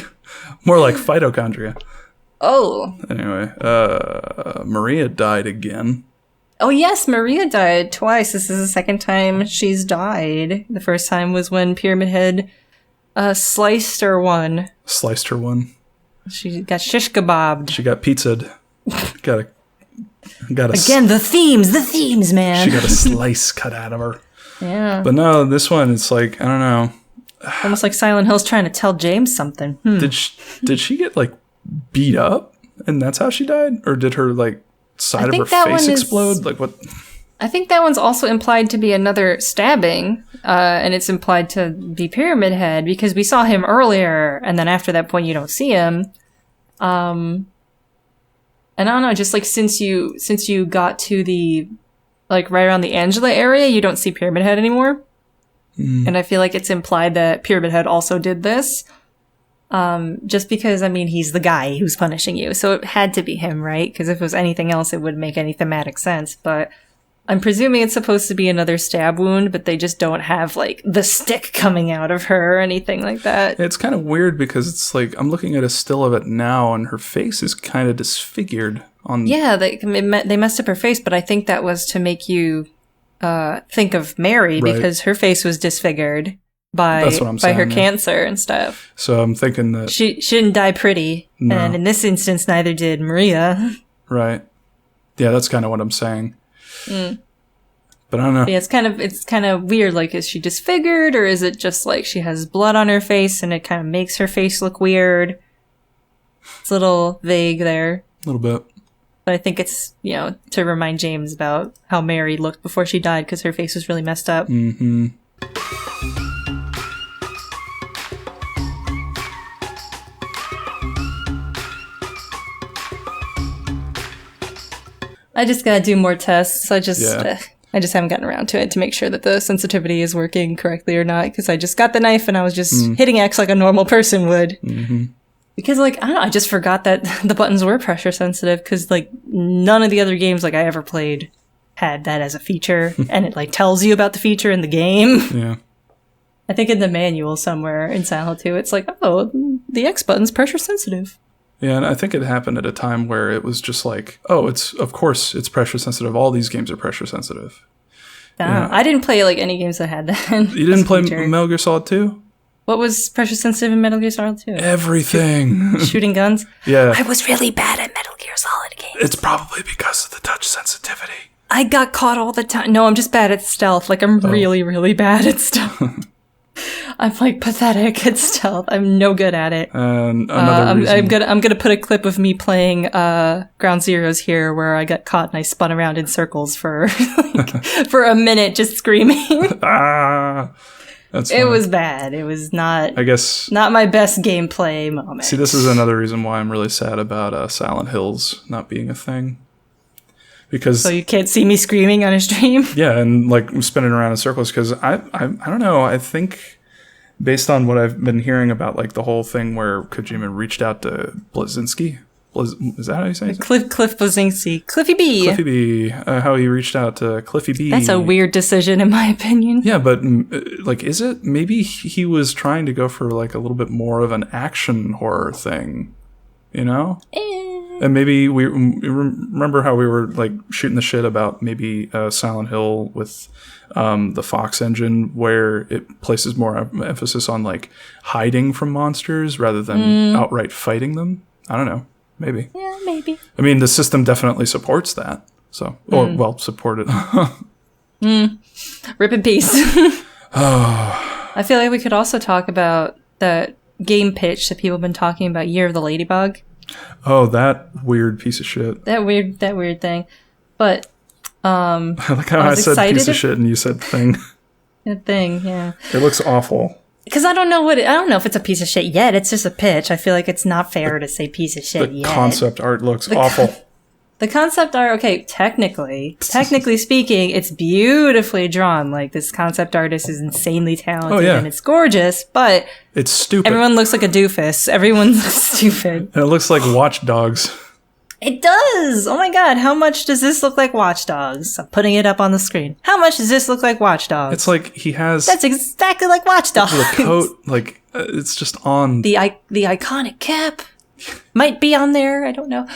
More like phytochondria. Oh. Anyway, Maria died again. Oh yes, Maria died twice. This is the second time she's died. The first time was when Pyramid Head sliced her one. Sliced her one. She got shish kebabbed. She got pizzaed. got a Again, the themes, man. She got a slice cut out of her. Yeah. But no, this one, it's like, I don't know. Almost like Silent Hill's trying to tell James something. Did she get like beat up and that's how she died? Or did her like side of her face explode? Like what? I think that one's also implied to be another stabbing, and it's implied to be Pyramid Head because we saw him earlier, and then after that point you don't see him. And I don't know, just like since you got to the like right around the Angela area, you don't see Pyramid Head anymore. And I feel like it's implied that Pyramid Head also did this. Just because, I mean, he's the guy who's punishing you. So it had to be him, right? Because if it was anything else, it wouldn't make any thematic sense. But I'm presuming it's supposed to be another stab wound, but they just don't have, like, the stick coming out of her or anything like that. It's kind of weird because it's like, I'm looking at a still of it now and her face is kind of disfigured. Yeah, they messed up her face, but I think that was to make you think of Mary because her face was disfigured by her cancer and stuff. So I'm thinking that she didn't die pretty, and in this instance, neither did Maria. Right. Yeah, that's kind of what I'm saying. But I don't know. Yeah, it's kind of weird. Like, is she disfigured, or is it just like she has blood on her face and it kind of makes her face look weird? It's a little vague there. A little bit. But I think it's, to remind James about how Mary looked before she died because her face was really messed up. Mm-hmm. I just gotta do more tests. I just Yeah. haven't gotten around to it to make sure that the sensitivity is working correctly or not, because I just got the knife and I was just hitting X like a normal person would. Because, like, I don't know, I just forgot that the buttons were pressure sensitive, because, like, none of the other games, like, I ever played had that as a feature, and it, like, tells you about the feature in the game. Yeah. I think in the manual somewhere in Silent Hill 2, it's like, oh, the X button's pressure sensitive. Yeah, and I think it happened at a time where it was just like, oh, of course it's pressure sensitive. All these games are pressure sensitive. Yeah. I didn't play, like, any games that had that. You didn't play Metal Gear Solid 2? What was pressure sensitive in Metal Gear Solid 2? Everything. Shooting guns? Yeah. I was really bad at Metal Gear Solid games. It's probably because of the touch sensitivity. I got caught all the time. No, I'm just bad at stealth. Like, I'm really, really bad at stealth. I'm, like, pathetic at stealth. I'm no good at it. And another reason. I'm gonna put a clip of me playing Ground Zeroes here, where I got caught and I spun around in circles for for a minute, just screaming. That's It funny. was bad. It was not. I guess. Not my best gameplay moment. See, this is another reason why I'm really sad about Silent Hills not being a thing. Because So you can't see me screaming on a stream? yeah, and like spinning around in circles. Because I don't know. I think based on what I've been hearing about, like the whole thing where Kojima reached out to Blazinski. Is that how you say it? Cliff Blazinski. Cliffy B. Cliffy B. How he reached out to Cliffy B. That's a weird decision, in my opinion. Yeah, but like, is it? Maybe he was trying to go for like a little bit more of an action horror thing, you know? And maybe we remember how we were like shooting the shit about maybe Silent Hill with the Fox engine, where it places more emphasis on like hiding from monsters rather than outright fighting them. I don't know. Maybe. Yeah, maybe. I mean, the system definitely supports that. So, or well, support it. Rip in peace. I feel like we could also talk about that game pitch that people have been talking about, Year of the Ladybug. Oh, that weird piece of shit. That weird thing. But I like how I said piece of shit and you said thing. that thing, yeah. It looks awful. Because I don't know if it's a piece of shit yet. It's just a pitch. I feel like it's not fair to say piece of shit The yet. concept art looks awful. The concept art, okay, technically speaking, it's beautifully drawn. Like, this concept artist is insanely talented and it's gorgeous, but it's stupid. everyone looks like a doofus. Everyone looks stupid. And it looks like Watch Dogs. It does! Oh my god, how much does this look like Watch Dogs? I'm putting it up on the screen. How much does this look like Watch Dogs? It's like he has That's exactly like Watch Dogs. the coat, like it's just on. The iconic cap might be on there, I don't know.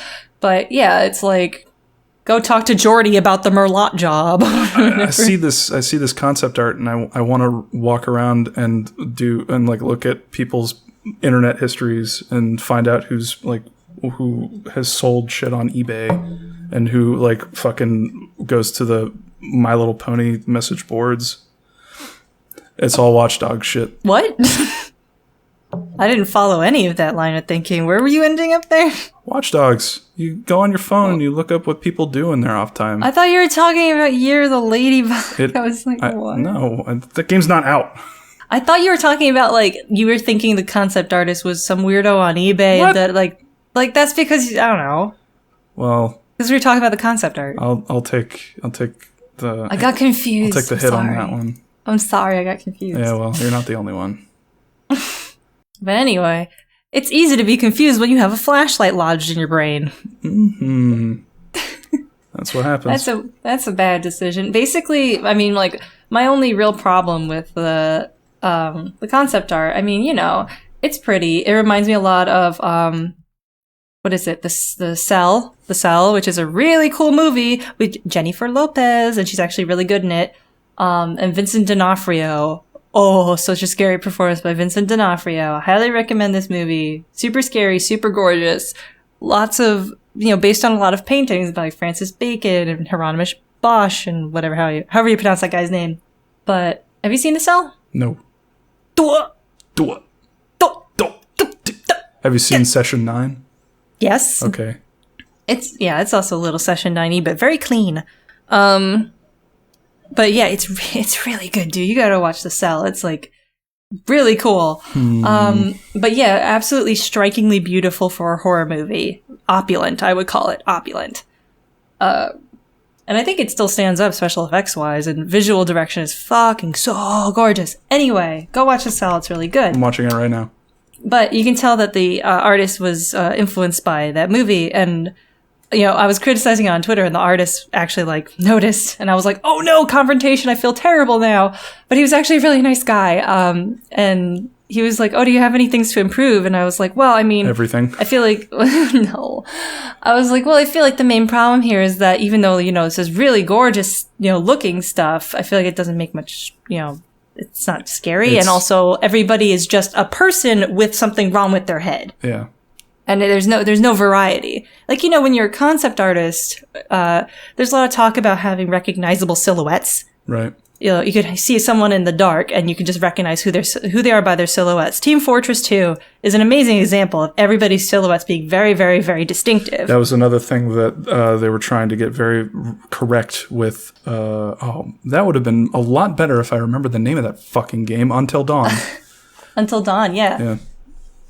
But yeah, it's like, go talk to Jordy about the Merlot job. I see this concept art, and I want to walk around and like look at people's internet histories and find out who has sold shit on eBay and who like fucking goes to the My Little Pony message boards. It's all Watchdog shit. What? I didn't follow any of that line of thinking. Where were you ending up there? Watchdogs. You go on your phone and you look up what people do in their off time. I thought you were talking about Year of the Ladybug. I was like, what? No, that game's not out. I thought you were talking about, like, you were thinking the concept artist was some weirdo on eBay. What? That, like that's because, I don't know. Well, because we were talking about the concept art. I'll take the. I got confused. I'll take the hit on that one. I'm sorry, I got confused. Yeah, well, you're not the only one. But anyway, it's easy to be confused when you have a flashlight lodged in your brain. Mm-hmm. That's what happens. That's a bad decision. Basically, I mean, like, my only real problem with the concept art, I mean, you know, it's pretty. It reminds me a lot of what is it? The Cell, which is a really cool movie with Jennifer Lopez, and she's actually really good in it. And Vincent D'Onofrio. Oh, such a scary performance by Vincent D'Onofrio. I highly recommend this movie. Super scary, super gorgeous. Lots of, you know, based on a lot of paintings by Francis Bacon and Hieronymus Bosch and whatever, however you pronounce that guy's name. But have you seen The Cell? No. Dua. Have you seen Session 9? Yes. Okay. It's also a little Session 9-y, but very clean. But yeah, it's really good, dude. You gotta watch The Cell. It's like really cool. But yeah, absolutely strikingly beautiful for a horror movie. Opulent, I would call it opulent. And I think it still stands up special effects wise, and visual direction is fucking so gorgeous. Anyway, go watch The Cell. It's really good. I'm watching it right now. But you can tell that the artist was influenced by that movie. And, you know, I was criticizing it on Twitter, and the artist actually, like, noticed. And I was like, oh no, confrontation, I feel terrible now. But he was actually a really nice guy. And he was like, oh, do you have any things to improve? And I was like, well, I mean... Everything. I feel like... no. I was like, well, I feel like the main problem here is that even though, you know, this is really gorgeous, you know, looking stuff, I feel like it doesn't make much, you know... It's not scary, and also everybody is just a person with something wrong with their head. Yeah. And there's no variety. Like, you know, when you're a concept artist, there's a lot of talk about having recognizable silhouettes. Right. You know, you could see someone in the dark and you can just recognize who they are by their silhouettes. Team Fortress 2 is an amazing example of everybody's silhouettes being very, very, very distinctive. That was another thing that they were trying to get very correct with. That would have been a lot better if I remember the name of that fucking game, Until Dawn. Until Dawn, yeah. Yeah.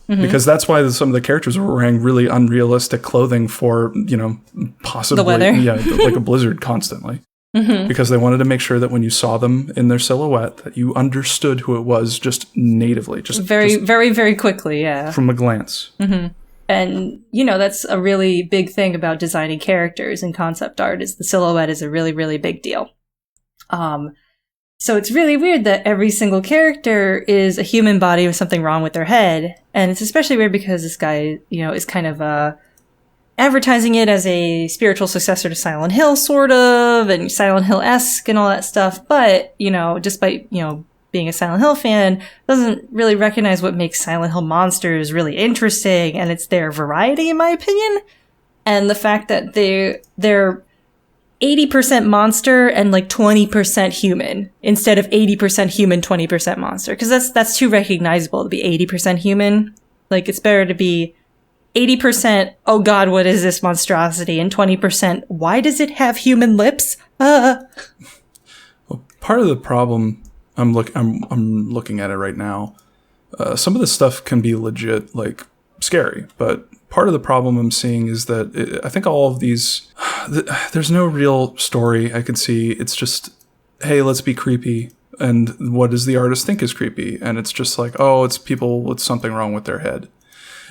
Mm-hmm. Because that's why some of the characters were wearing really unrealistic clothing for, you know, possibly... The weather. Yeah, like a blizzard constantly. Mm-hmm. Because they wanted to make sure that when you saw them in their silhouette, that you understood who it was just natively. Just very quickly, yeah. From a glance. Mm-hmm. And, you know, that's a really big thing about designing characters in concept art, is the silhouette is a really, really big deal. So it's really weird that every single character is a human body with something wrong with their head. And it's especially weird because this guy, you know, is kind of advertising it as a spiritual successor to Silent Hill, sort of, and Silent Hill-esque and all that stuff. But, you know, just by, you know, being a Silent Hill fan, doesn't really recognize what makes Silent Hill monsters really interesting, and it's their variety, in my opinion. And the fact that they're 80% monster and like 20% human, instead of 80% human, 20% monster. Because that's too recognizable to be 80% human. Like, it's better to be 80%, oh god, what is this monstrosity? And 20%, why does it have human lips? Well, part of the problem, I'm looking at it right now. Some of this stuff can be legit, like, scary, but part of the problem I'm seeing is that I think all of these, there's no real story I can see. It's just, hey, let's be creepy. And what does the artist think is creepy? And it's just like, oh, it's people with something wrong with their head.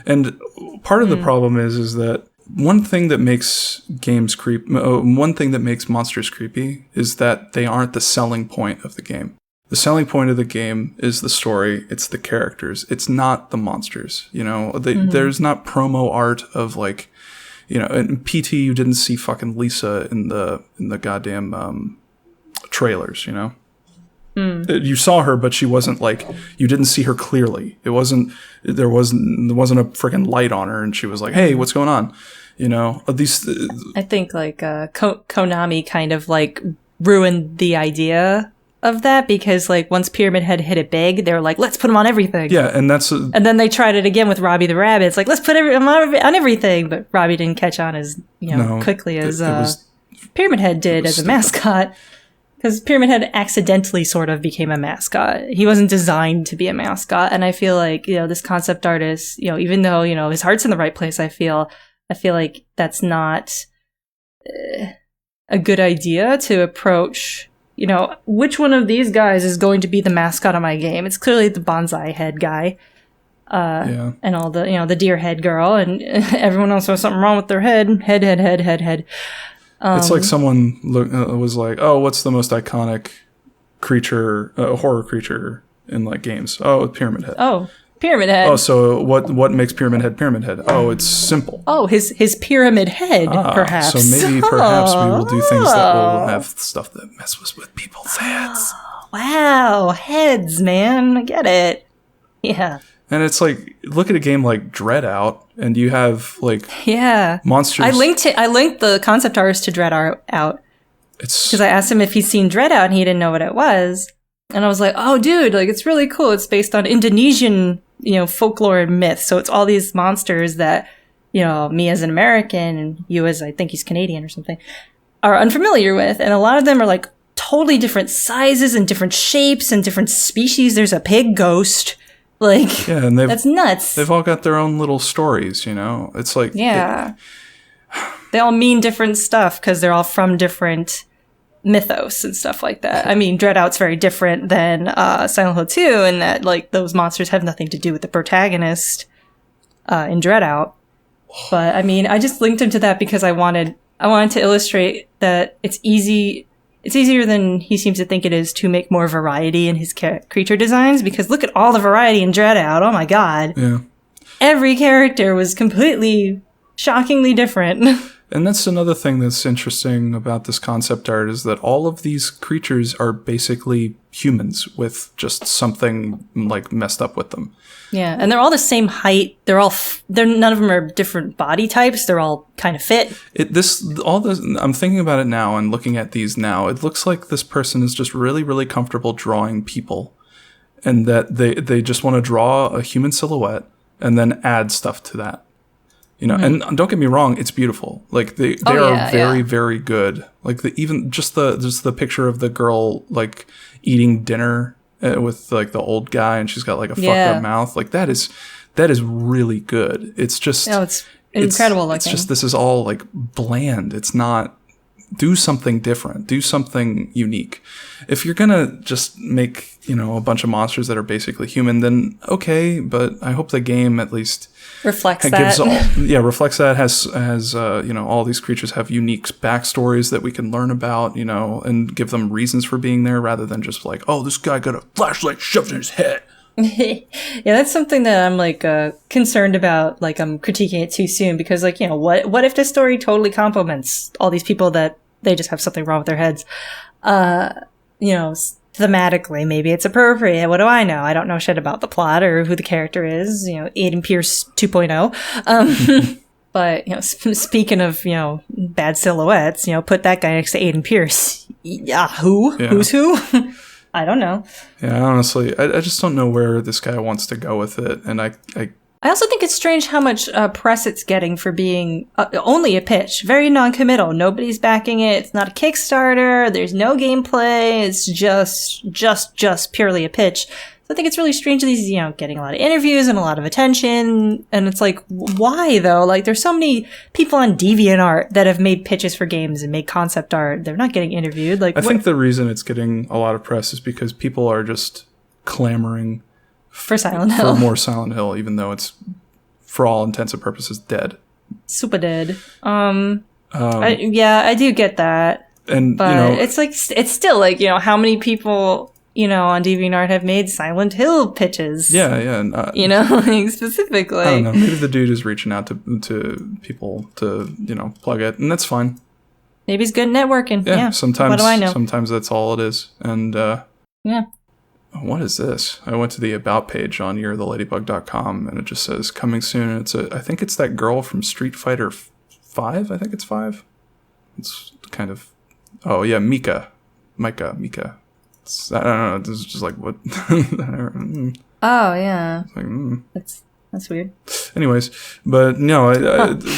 And part of the problem is that one thing that makes one thing that makes monsters creepy is that they aren't the selling point of the game. The selling point of the game is the story. It's the characters. It's not the monsters. You know, there's not promo art of, like, you know, in PT you didn't see fucking Lisa in the goddamn trailers. You know. You saw her, but she wasn't, like, you didn't see her clearly. There wasn't a freaking light on her, and she was like, "Hey, what's going on?" You know, these. I think like Konami kind of like ruined the idea of that, because like once Pyramid Head hit it big, they were like, "Let's put them on everything." Yeah, and and then they tried it again with Robbie the Rabbit. It's like, "Let's put him on everything," but Robbie didn't catch on as quickly as Pyramid Head did as a mascot. Because Pyramid Head accidentally sort of became a mascot. He wasn't designed to be a mascot. And I feel like, you know, this concept artist, you know, even though, you know, his heart's in the right place, I feel like that's not a good idea to approach, you know, which one of these guys is going to be the mascot of my game? It's clearly the bonsai head guy. And all the, you know, the deer head girl, and everyone else has something wrong with their head. Head. It's like someone was like, "Oh, what's the most iconic creature, horror creature in, like, games?" "Oh, Pyramid Head." "Oh, Pyramid Head." "Oh, so what makes Pyramid Head Pyramid Head?" "Oh, it's simple." "Oh, his pyramid head, perhaps." So maybe perhaps we will do things that will have stuff that messes with people's heads. Wow, heads, man, I get it. Yeah. And it's like, look at a game like Dread Out, and you have, like, monsters. I linked the concept artist to Dread Out. It's because I asked him if he'd seen Dread Out, and he didn't know what it was. And I was like, "Oh, dude, like, it's really cool. It's based on Indonesian, you know, folklore and myth. So it's all these monsters that, you know, me as an American and you as, I think he's Canadian or something, are unfamiliar with. And a lot of them are like totally different sizes and different shapes and different species. There's a pig ghost." Like, yeah, and that's nuts. They've all got their own little stories, you know? It's like... Yeah. They all mean different stuff because they're all from different mythos and stuff like that. I mean, Dreadout's very different than Silent Hill 2 in that, like, those monsters have nothing to do with the protagonist in Dreadout. But, I mean, I just linked him to that because I wanted to illustrate that it's easier than he seems to think it is to make more variety in his creature designs, because look at all the variety in Dreadout. Oh my god. Yeah. Every character was completely, shockingly different. And that's another thing that's interesting about this concept art is that all of these creatures are basically humans with just something like messed up with them. Yeah, and they're all the same height. They're none of them are different body types. They're all kind of fit. I'm thinking about it now and looking at these now. It looks like this person is just really, really comfortable drawing people, and that they just want to draw a human silhouette and then add stuff to that. You know, and don't get me wrong, it's beautiful. Like they are very, very good. Like even just the picture of the girl like eating dinner with like the old guy, and she's got like a fucked up mouth. Like that is really good. It's just it's incredible looking. It's just this is all like bland. It's not. Do something different. Do something unique. If you're gonna just make a bunch of monsters that are basically human, then okay. But I hope the game at least reflects that. Reflects that. Has all these creatures have unique backstories that we can learn about, and give them reasons for being there, rather than just like, oh, this guy got a flashlight shoved in his head. Yeah, that's something that I'm like concerned about. Like I'm critiquing it too soon because, like, what if the story totally complements all these people that they just have something wrong with their heads? Thematically, maybe it's appropriate. What do I know? I don't know shit about the plot or who the character is. Aiden Pierce 2.0. But speaking of bad silhouettes, put that guy next to Aiden Pierce. Who's who? I don't know. Yeah, honestly, I just don't know where this guy wants to go with it, and I also think it's strange how much press it's getting for being only a pitch, very non-committal. Nobody's backing it. It's not a Kickstarter. There's no gameplay. It's just purely a pitch. So I think it's really strange that he's, getting a lot of interviews and a lot of attention. And it's like, why though? Like, there's so many people on DeviantArt that have made pitches for games and made concept art. They're not getting interviewed. Like, I think the reason it's getting a lot of press is because people are just clamoring for Silent Hill. For more Silent Hill, even though it's, for all intents and purposes, dead. Super dead. I do get that. And, but it's like, it's still like, how many people on DeviantArt have made Silent Hill pitches. Yeah, yeah. And, like specifically. I don't know. Maybe the dude is reaching out to people to, plug it, and that's fine. Maybe he's good at networking. Yeah. Sometimes, what do I know? Sometimes that's all it is. And, yeah. What is this? I went to the About page on yeartheladybug.com, and it just says, coming soon. I think it's that girl from Street Fighter 5. I think it's 5. It's kind of... Oh, yeah, Mika. I don't know. This is just like, what? Oh, yeah. Like, That's weird. Anyways, but no,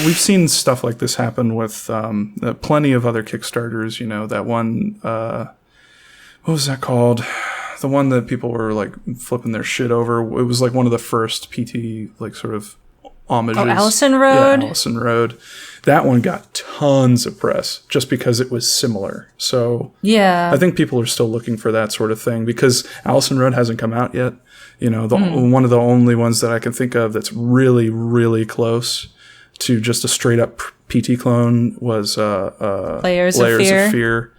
we've seen stuff like this happen with plenty of other Kickstarters. That one, what was that called? The one that people were like flipping their shit over. It was like one of the first PT like sort of homages. Oh, Allison Road? Yeah, Allison Road. That one got tons of press just because it was similar. So yeah, I think people are still looking for that sort of thing because Allison Road hasn't come out yet. One of the only ones that I can think of that's really, really close to just a straight up PT clone was Layers of Fear.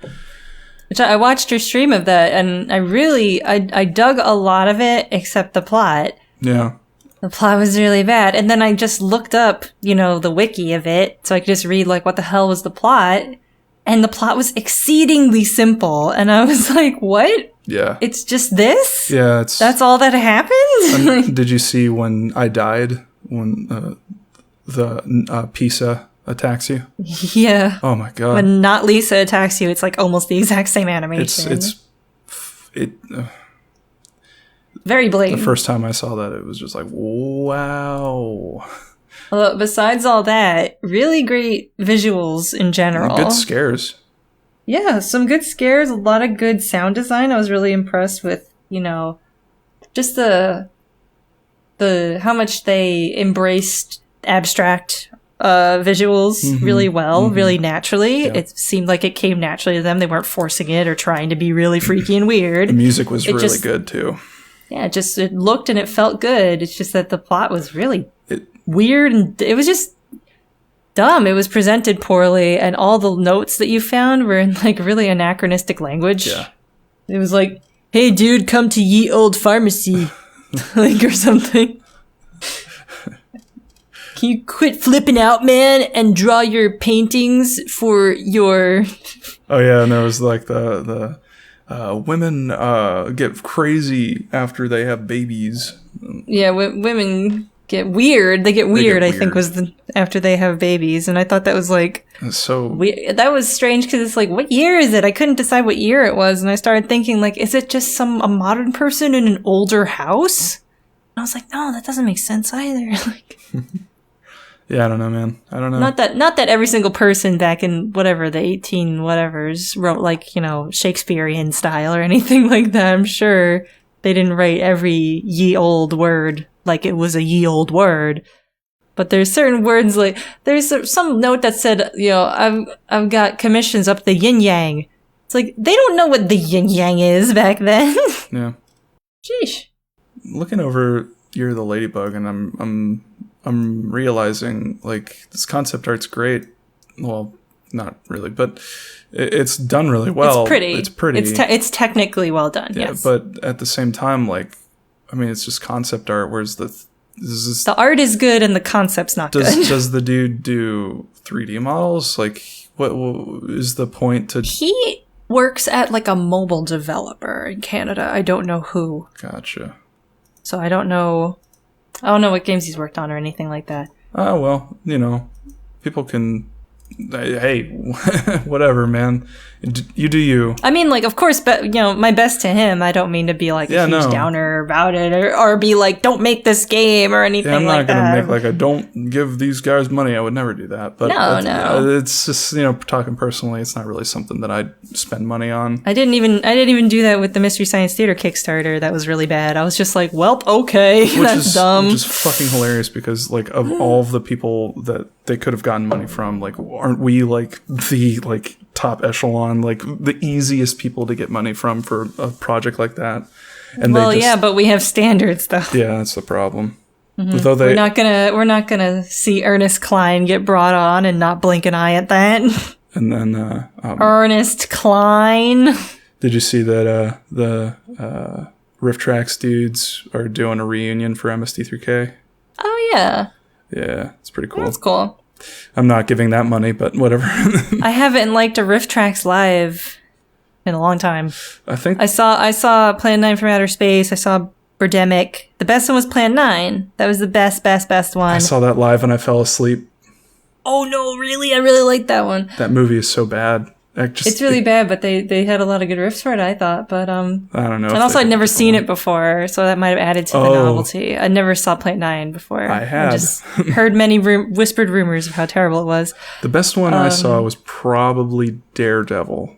Which I watched your stream of that, and I dug a lot of it except the plot. Yeah. The plot was really bad. And then I just looked up, the wiki of it, so I could just read, like, what the hell was the plot. And the plot was exceedingly simple. And I was like, what? Yeah. It's just this? Yeah. That's all that happened? Did you see when I died? When the Pisa attacks you? Yeah. Oh my god. When not Lisa attacks you, it's like almost the exact same animation. It very blatant. The first time I saw that, it was just like, wow. Well, besides all that, really great visuals in general. Good scares. Yeah, some good scares, a lot of good sound design. I was really impressed with, just the how much they embraced abstract visuals really well, really naturally. Yeah. It seemed like it came naturally to them. They weren't forcing it or trying to be really freaky and weird. The music was It really just- good too. Yeah, it looked and it felt good. It's just that the plot was really weird and it was just dumb. It was presented poorly, and all the notes that you found were in like really anachronistic language. Yeah. It was like, "Hey, dude, come to ye old pharmacy," like or something. Can you quit flipping out, man, and draw your paintings for your... Oh yeah, and there was like the women get crazy after they have babies. Yeah, women get weird. They get weird, I think, weird. after they have babies. And I thought that was like... So that was strange because it's like, what year is it? I couldn't decide what year it was. And I started thinking, like, is it just a modern person in an older house? And I was like, no, that doesn't make sense either. Like... yeah, I don't know, man. I don't know. Not that every single person back in whatever the 18 whatevers wrote like, you know, Shakespearean style or anything like that. I'm sure they didn't write every ye old word like it was a ye old word. But there's certain words like there's some note that said, you know, I've got commissions up the yin yang. It's like they don't know what the yin yang is back then. Yeah. Sheesh. Looking over Year of the Ladybug, and I'm realizing like this concept art's great. Well, not really, but it's done really well. It's pretty. It's pretty. It's technically well done. Yeah, Yes. but at the same time, like, I mean, it's just concept art. Whereas The art is good and the concept's not good. does the dude do 3D models? Like, what is the point to? He works at like a mobile developer in Canada. I don't know who. Gotcha. So I don't know what games he's worked on or anything like that. Oh, well, you know, people can, hey, whatever, man. You do you. I mean, like, of course, but, you know, my best to him. I don't mean to be like a huge no. downer about it or be like, don't make this game or anything Yeah, I'm not like going to that. make like a don't give these guys money. I would never do that. But No. it's just, you know, talking personally, it's not really something that I'd spend money on. I didn't even do that with the Mystery Science Theater Kickstarter. That was really bad. I was just like, welp, okay, that's dumb. Which is fucking hilarious because, like, of all of the people that they could have gotten money from, like, aren't we, like, the, like, top echelon, like, the easiest people to get money from for a project like that? And Well, they just, yeah, but we have standards, though. yeah, that's the problem. Though We're not gonna see Ernest Klein get brought on and not blink an eye at that. and then, Ernest Klein. did you see that the Rifftrax dudes are doing a reunion for MST3K? Oh yeah, Yeah, it's pretty cool. that's cool. I'm not giving that money, but whatever. I haven't liked a Rifftrax live in a long time. I think I saw Plan 9 from Outer Space. I saw Birdemic. The best one was Plan 9. That was the best one. I saw that live and I fell asleep. Oh no, really? I really liked that one. That movie is so bad. It's really bad, but they had a lot of good riffs for it, I thought. But I don't know. and also I'd never seen it before, so that might have added to the Oh. novelty. I never saw Plan 9 before. I had. just heard many whispered rumors of how terrible it was. The best one I saw was probably Daredevil.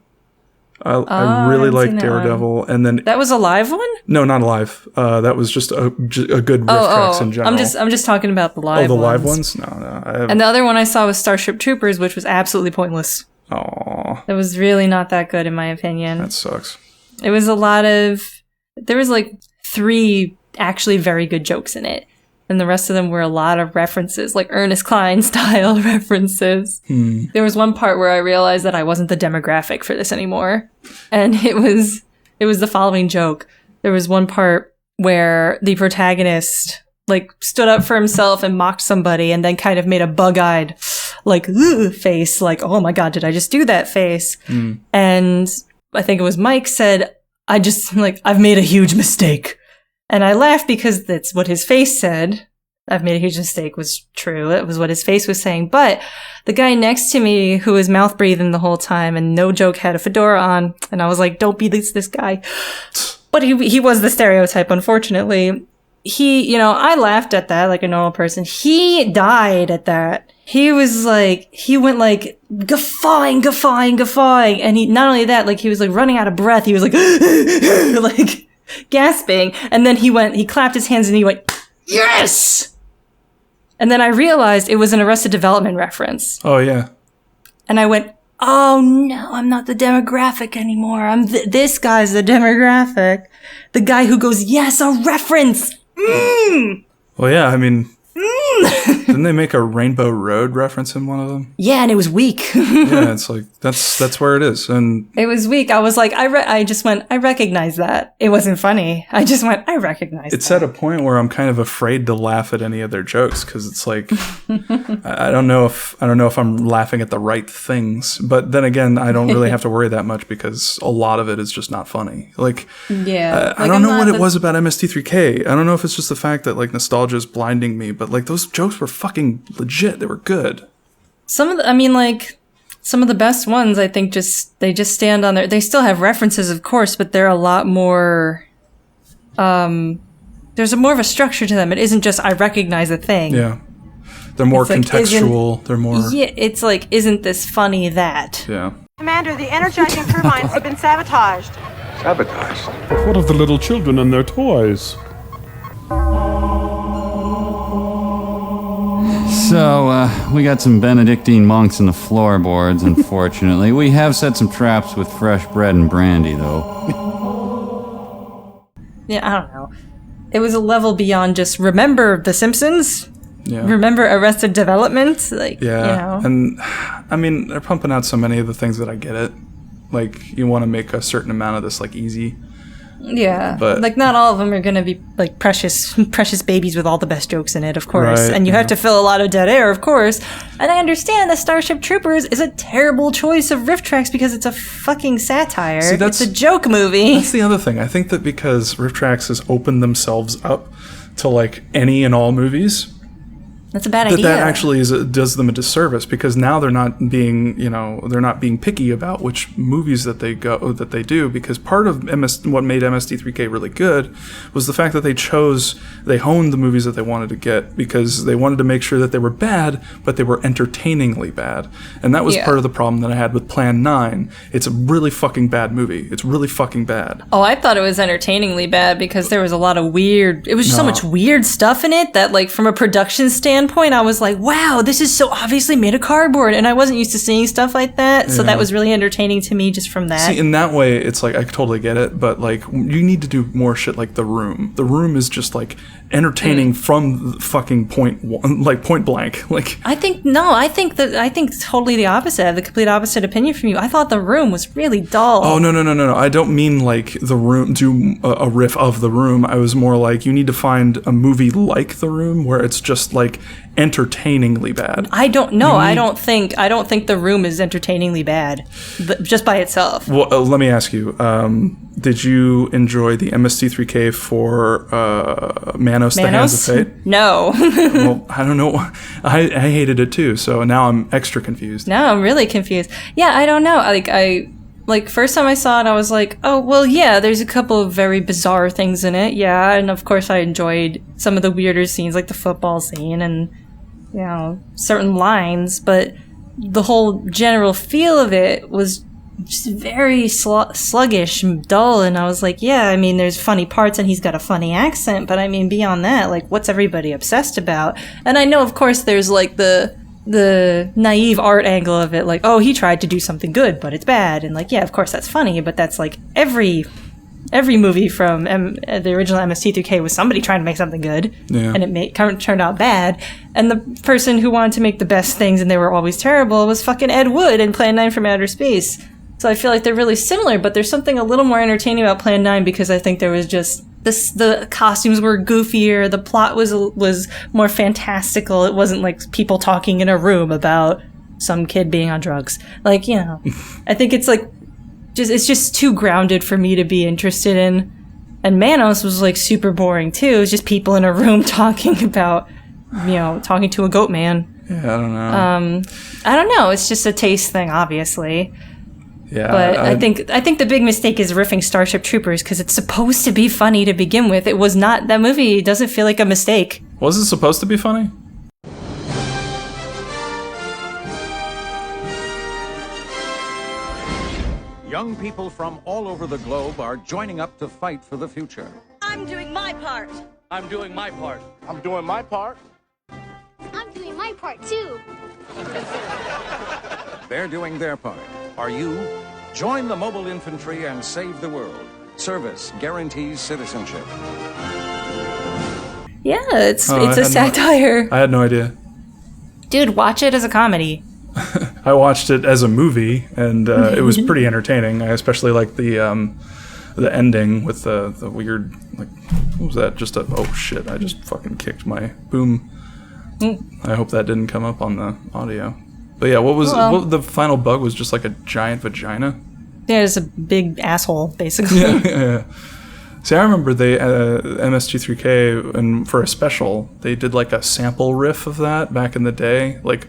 I really haven't liked seen that Daredevil, and then That was a live one? no, not live. That was just a good Rifftrax in general. I'm just talking about the live the ones. live ones? No. I haven't. And the other one I saw was Starship Troopers, which was absolutely pointless. Aw, It was really not that good, in my opinion. that sucks. It was a lot of... There was like 3 actually very good jokes in it. And the rest of them were a lot of references, like Ernest Klein style references. There was one part where I realized that I wasn't the demographic for this anymore. And it was the following joke. There was one part where the protagonist like stood up for himself and mocked somebody and then kind of made a bug-eyed like "Ugh," face, like, oh my god, did I just do that face? And I think it was Mike said, I've made a huge mistake. And I laughed because that's what his face said. I've made a huge mistake was true. It was what his face was saying. But the guy next to me who was mouth breathing the whole time and no joke had a fedora on. And I was like, don't be this guy. But he was the stereotype, unfortunately. I laughed at that like a normal person. He died at that. He went like guffawing. And he, not only that, like he was like running out of breath. He was like, like gasping. And then he clapped his hands and he went, yes! And then I realized it was an Arrested Development reference. Oh, yeah. And I went, oh no, I'm not the demographic anymore. I'm this guy's the demographic. The guy who goes, yes, a reference. Well, yeah, I mean, didn't they make a Rainbow Road reference in one of them? Yeah, and it was weak. Yeah, it's like, that's where it is. And it was weak. I was like, I just went, I recognize that. It wasn't funny. I just went, I recognize it's that. at a point where I'm kind of afraid to laugh at any of their jokes because it's like, I don't know if I'm laughing at the right things. But then again, I don't really have to worry that much because a lot of it is just not funny. Like, yeah, I don't know what it was about MST3K. I don't know if it's just the fact that like nostalgia is blinding me, but like those jokes were fucking legit. They were good. Some of the best ones, I think, they just stand on their. They still have references, of course, but they're a lot more. There's more of a structure to them. It isn't just I recognize a thing. Yeah, they're more like, contextual. They're more. Yeah, it's like, isn't this funny that? Yeah. Commander, the energizing turbines have been sabotaged. Sabotaged? But what of the little children and their toys? So, we got some Benedictine monks in the floorboards, unfortunately. We have set some traps with fresh bread and brandy, though. Yeah, I don't know. It was a level beyond just remember The Simpsons? Yeah. Remember Arrested Development? Like, Yeah. you know. And I mean, they're pumping out so many of the things that I get it. Like, you want to make a certain amount of this like easy. Yeah, But- like not all of them are gonna be like precious babies with all the best jokes in it, of course. Right, And you yeah. have to fill a lot of dead air, of course. And I understand that Starship Troopers is a terrible choice of Rifftrax because it's a fucking satire. See, It's a joke movie. That's the other thing. I think that because Rifftrax has opened themselves up to like any and all movies, That's a bad idea. that actually does them a disservice because now they're not being picky about which movies that they do because part of what made MST3K really good was the fact that they honed the movies that they wanted to get because they wanted to make sure that they were bad but they were entertainingly bad, and that was Yeah. part of the problem that I had with Plan 9. It's a really fucking bad movie. It's really fucking bad. Oh, I thought it was entertainingly bad because there was a lot of weird. It was so much weird stuff in it that, like, from a production standpoint, I was like, wow, this is so obviously made of cardboard. And I wasn't used to seeing stuff like that. So that was really entertaining to me just from that. See, in that way, it's like, I totally get it, but like, you need to do more shit like The Room. The Room is just like entertaining from the fucking point blank. Like, I think totally the opposite. I have the complete opposite opinion from you. I thought The Room was really dull. oh, no. I don't mean like The Room, do a riff of The Room. I was more like, you need to find a movie like The Room where it's just like entertainingly bad. I don't know. I don't think The Room is entertainingly bad, just by itself. Well, let me ask you, did you enjoy the MST3K for Manos, The Hands of Fate? No. Well, I don't know. I hated it too, so now I'm extra confused. No, I'm really confused. Yeah, I don't know. Like, first time I saw it, I was like, oh, well, yeah, there's a couple of very bizarre things in it, yeah, and of course I enjoyed some of the weirder scenes, like the football scene and, you know, certain lines, but the whole general feel of it was just very sluggish and dull, and I was like, yeah, I mean, there's funny parts and he's got a funny accent, but I mean, beyond that, like, what's everybody obsessed about? And I know, of course, there's like the naive art angle of it, like, oh, he tried to do something good, but it's bad, and like, yeah, of course that's funny, but that's like every movie from the original MST3K was somebody trying to make something good, Yeah. and it turned out bad, and the person who wanted to make the best things and they were always terrible was fucking Ed Wood in Plan 9 from Outer Space. So I feel like they're really similar, but there's something a little more entertaining about Plan 9 because I think there was just the costumes were goofier, the plot was more fantastical. It wasn't like people talking in a room about some kid being on drugs. Like, you know, I think it's like it's just too grounded for me to be interested in. And Manos was like super boring too. It was just people in a room talking about, you know, talking to a goat man. Yeah, I don't know. I don't know. It's just a taste thing, obviously. Yeah, But I think the big mistake is riffing Starship Troopers because it's supposed to be funny to begin with. It was not. That movie doesn't feel like a mistake. was it supposed to be funny? Young people from all over the globe are joining up to fight for the future. I'm doing my part. I'm doing my part. I'm doing my part. part too. They're doing their part. Are you? Join the mobile infantry and save the world. Service guarantees citizenship. Yeah, it's Oh, a satire. I had no idea. Dude, watch it as a comedy. I watched it as a movie, and it was pretty entertaining. I especially liked the ending with the weird, like, what was that? Just a, oh shit, I just fucking kicked my boom. I hope that didn't come up on the audio. But yeah, what the final bug was just like a giant vagina? Yeah, it's a big asshole, basically. Yeah. See, I remember they MST3K, and for a special, they did like a sample riff of that back in the day, like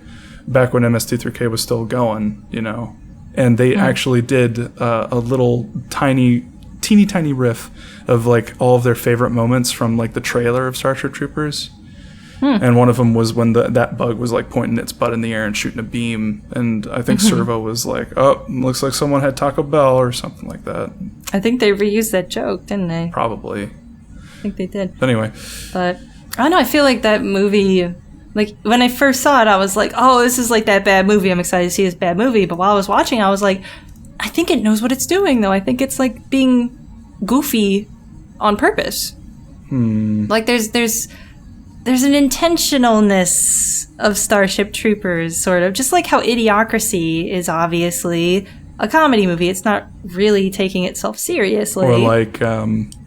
back when MST3K was still going, you know. And they actually did a little teeny tiny riff of like all of their favorite moments from like the trailer of Starship Troopers. And one of them was when that bug was like pointing its butt in the air and shooting a beam, and I think Servo was like, "Oh, looks like someone had Taco Bell" or something like that. I think they reused that joke, didn't they? Probably. I think they did. Anyway. But I don't know, I feel like that movie, like when I first saw it, I was like, oh, this is like that bad movie. I'm excited to see this bad movie. But while I was watching, I was like, I think it knows what it's doing, though. I think it's like being goofy on purpose. Like there's an intentionalness of Starship Troopers, sort of. Just like how Idiocracy is obviously a comedy movie. It's not really taking itself seriously. Or like,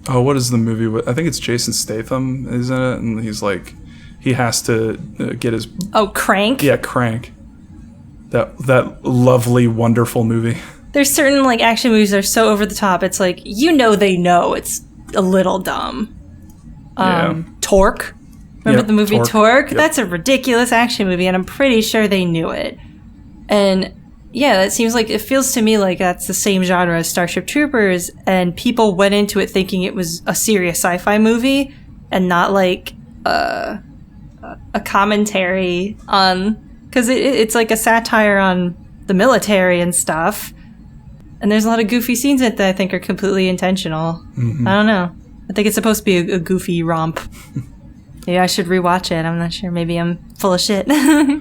what is the movie with, I think it's Jason Statham is in it, and he's like, he has to get his... Oh, Crank? Yeah, Crank. That lovely, wonderful movie. There's certain like action movies that are so over the top, it's like, you know they know it's a little dumb. Torque. Remember the movie Torque? Yep. That's a ridiculous action movie, and I'm pretty sure they knew it. And yeah, that seems like, it feels to me like that's the same genre as Starship Troopers, and people went into it thinking it was a serious sci-fi movie and not like a commentary on, because it's like a satire on the military and stuff. And there's a lot of goofy scenes in it that I think are completely intentional. I don't know. I think it's supposed to be a goofy romp. Maybe I should rewatch it. I'm not sure. Maybe I'm full of shit. I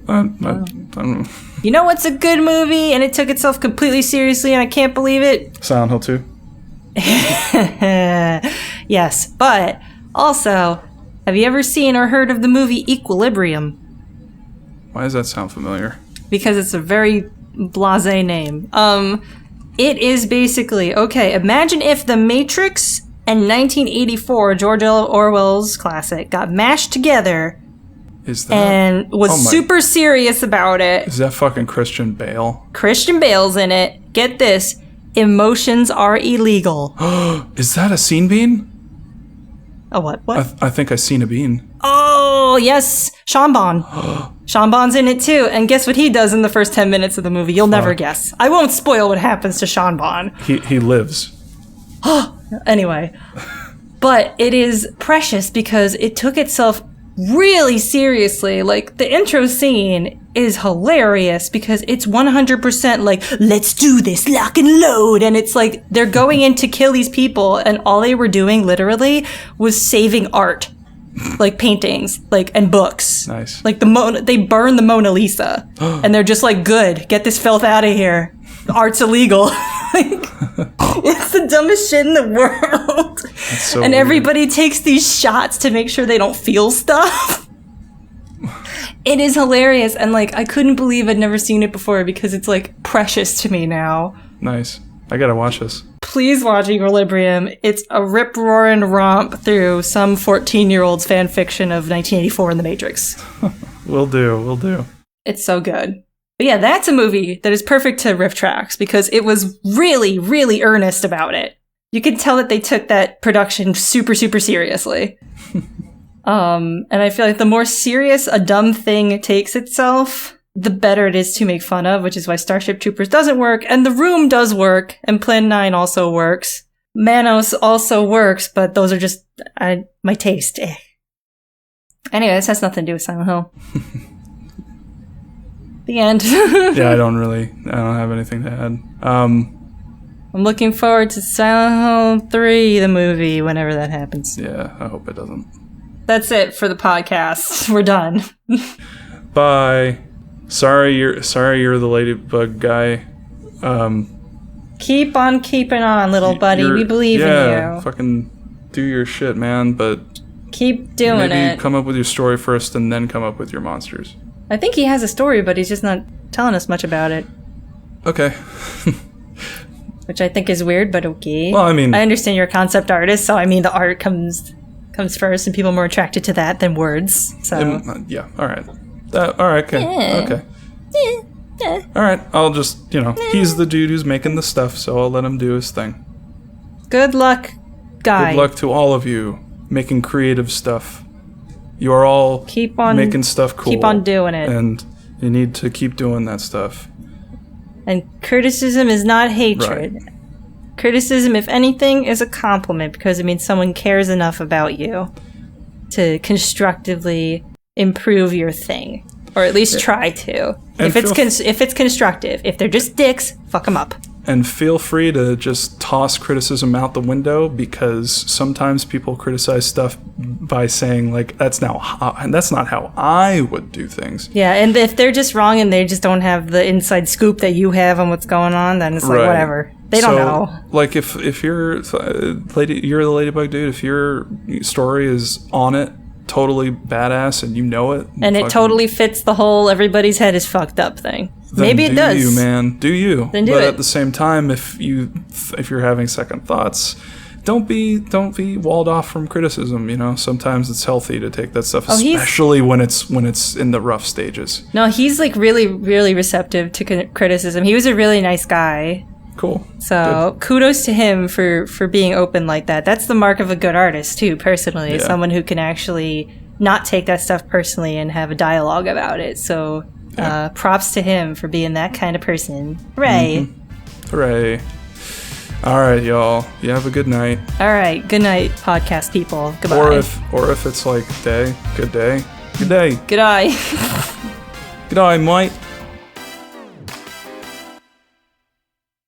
don't know. You know what's a good movie and it took itself completely seriously and I can't believe it? Silent Hill 2. Yes, but also, have you ever seen or heard of the movie Equilibrium? Why does that sound familiar? Because it's a very blasé name. It is basically, okay, imagine if The Matrix and 1984, George Orwell's classic, got mashed together and was super serious about it. Is that fucking Christian Bale? Christian Bale's in it. Get this. Emotions are illegal. Is that a scene bean? A what? I think I seen a bean. Oh, yes. Sean Bon. Sean Bon's in it too. And guess what he does in the first 10 minutes of the movie? You'll never guess. I won't spoil what happens to Sean Bon. He lives. Anyway, but it is precious because it took itself really seriously. Like, the intro scene is hilarious because it's 100% like, let's do this, lock and load. And it's like, they're going in to kill these people, and all they were doing literally was saving art. Like paintings, like, and books. Nice. Like they burn the Mona Lisa, and they're just like, good, get this filth out of here. Art's illegal. Like, it's the dumbest shit in the world. That's so and weird. Everybody takes these shots to make sure they don't feel stuff. It is hilarious, and like, I couldn't believe I'd never seen it before because it's like precious to me now. Nice. I gotta watch this. Please watch Equilibrium. It's a rip-roaring romp through some 14-year-old's fan fiction of 1984 and The Matrix. Will do. It's so good. But yeah, that's a movie that is perfect to Rifftrax because it was really, really earnest about it. You can tell that they took that production super, super seriously. And I feel like the more serious a dumb thing takes itself, the better it is to make fun of, which is why Starship Troopers doesn't work, and The Room does work, and Plan 9 also works. Manos also works, but those are just my taste. Anyway, this has nothing to do with Silent Hill. The end. Yeah, I don't have anything to add. I'm looking forward to Silent Hill 3, the movie, whenever that happens. Yeah, I hope it doesn't. That's it for the podcast. We're done. Bye. Sorry you're the ladybug guy. Keep on keeping on, little buddy. We believe in you. Fucking do your shit, man, but keep doing maybe come up with your story first and then come up with your monsters. I think he has a story, but he's just not telling us much about it. Okay. Which I think is weird, but okay. Well, I mean, I understand you're a concept artist, so I mean the art comes first, and people are more attracted to that than words. So yeah, all right. All right, okay. Yeah. Okay. All right, I'll just, he's the dude who's making the stuff, so I'll let him do his thing. Good luck, guy. Good luck to all of you making creative stuff. You are all keep on making stuff cool. Keep on doing it. And you need to keep doing that stuff. And criticism is not hatred. Right. Criticism, if anything, is a compliment because it means someone cares enough about you to constructively improve your thing. Or at least try to. If it's constructive. If they're just dicks, fuck them up. And feel free to just toss criticism out the window, because sometimes people criticize stuff by saying, like, that's not how I would do things. Yeah, and if they're just wrong and they just don't have the inside scoop that you have on what's going on, then it's like, whatever. They don't know. Like, if you're the ladybug dude, if your story is on it, totally badass, and you know it, and it totally fits the whole everybody's head is fucked up thing. Maybe it does. Do you, man? Do you? Then do but it. At the same time, if you're having second thoughts, don't be walled off from criticism. Sometimes it's healthy to take that stuff, especially when it's in the rough stages. No, he's like really, really receptive to criticism. He was a really nice guy. Cool. So kudos to him for being open like that. That's the mark of a good artist too, personally. Yeah. Someone who can actually not take that stuff personally and have a dialogue about it. So props to him for being that kind of person. Hooray. Mm-hmm. Hooray. All right, y'all. You have a good night. All right. Good night, podcast people. Goodbye. Or if it's like day, good day. Good day. Good eye. Good eye, mate.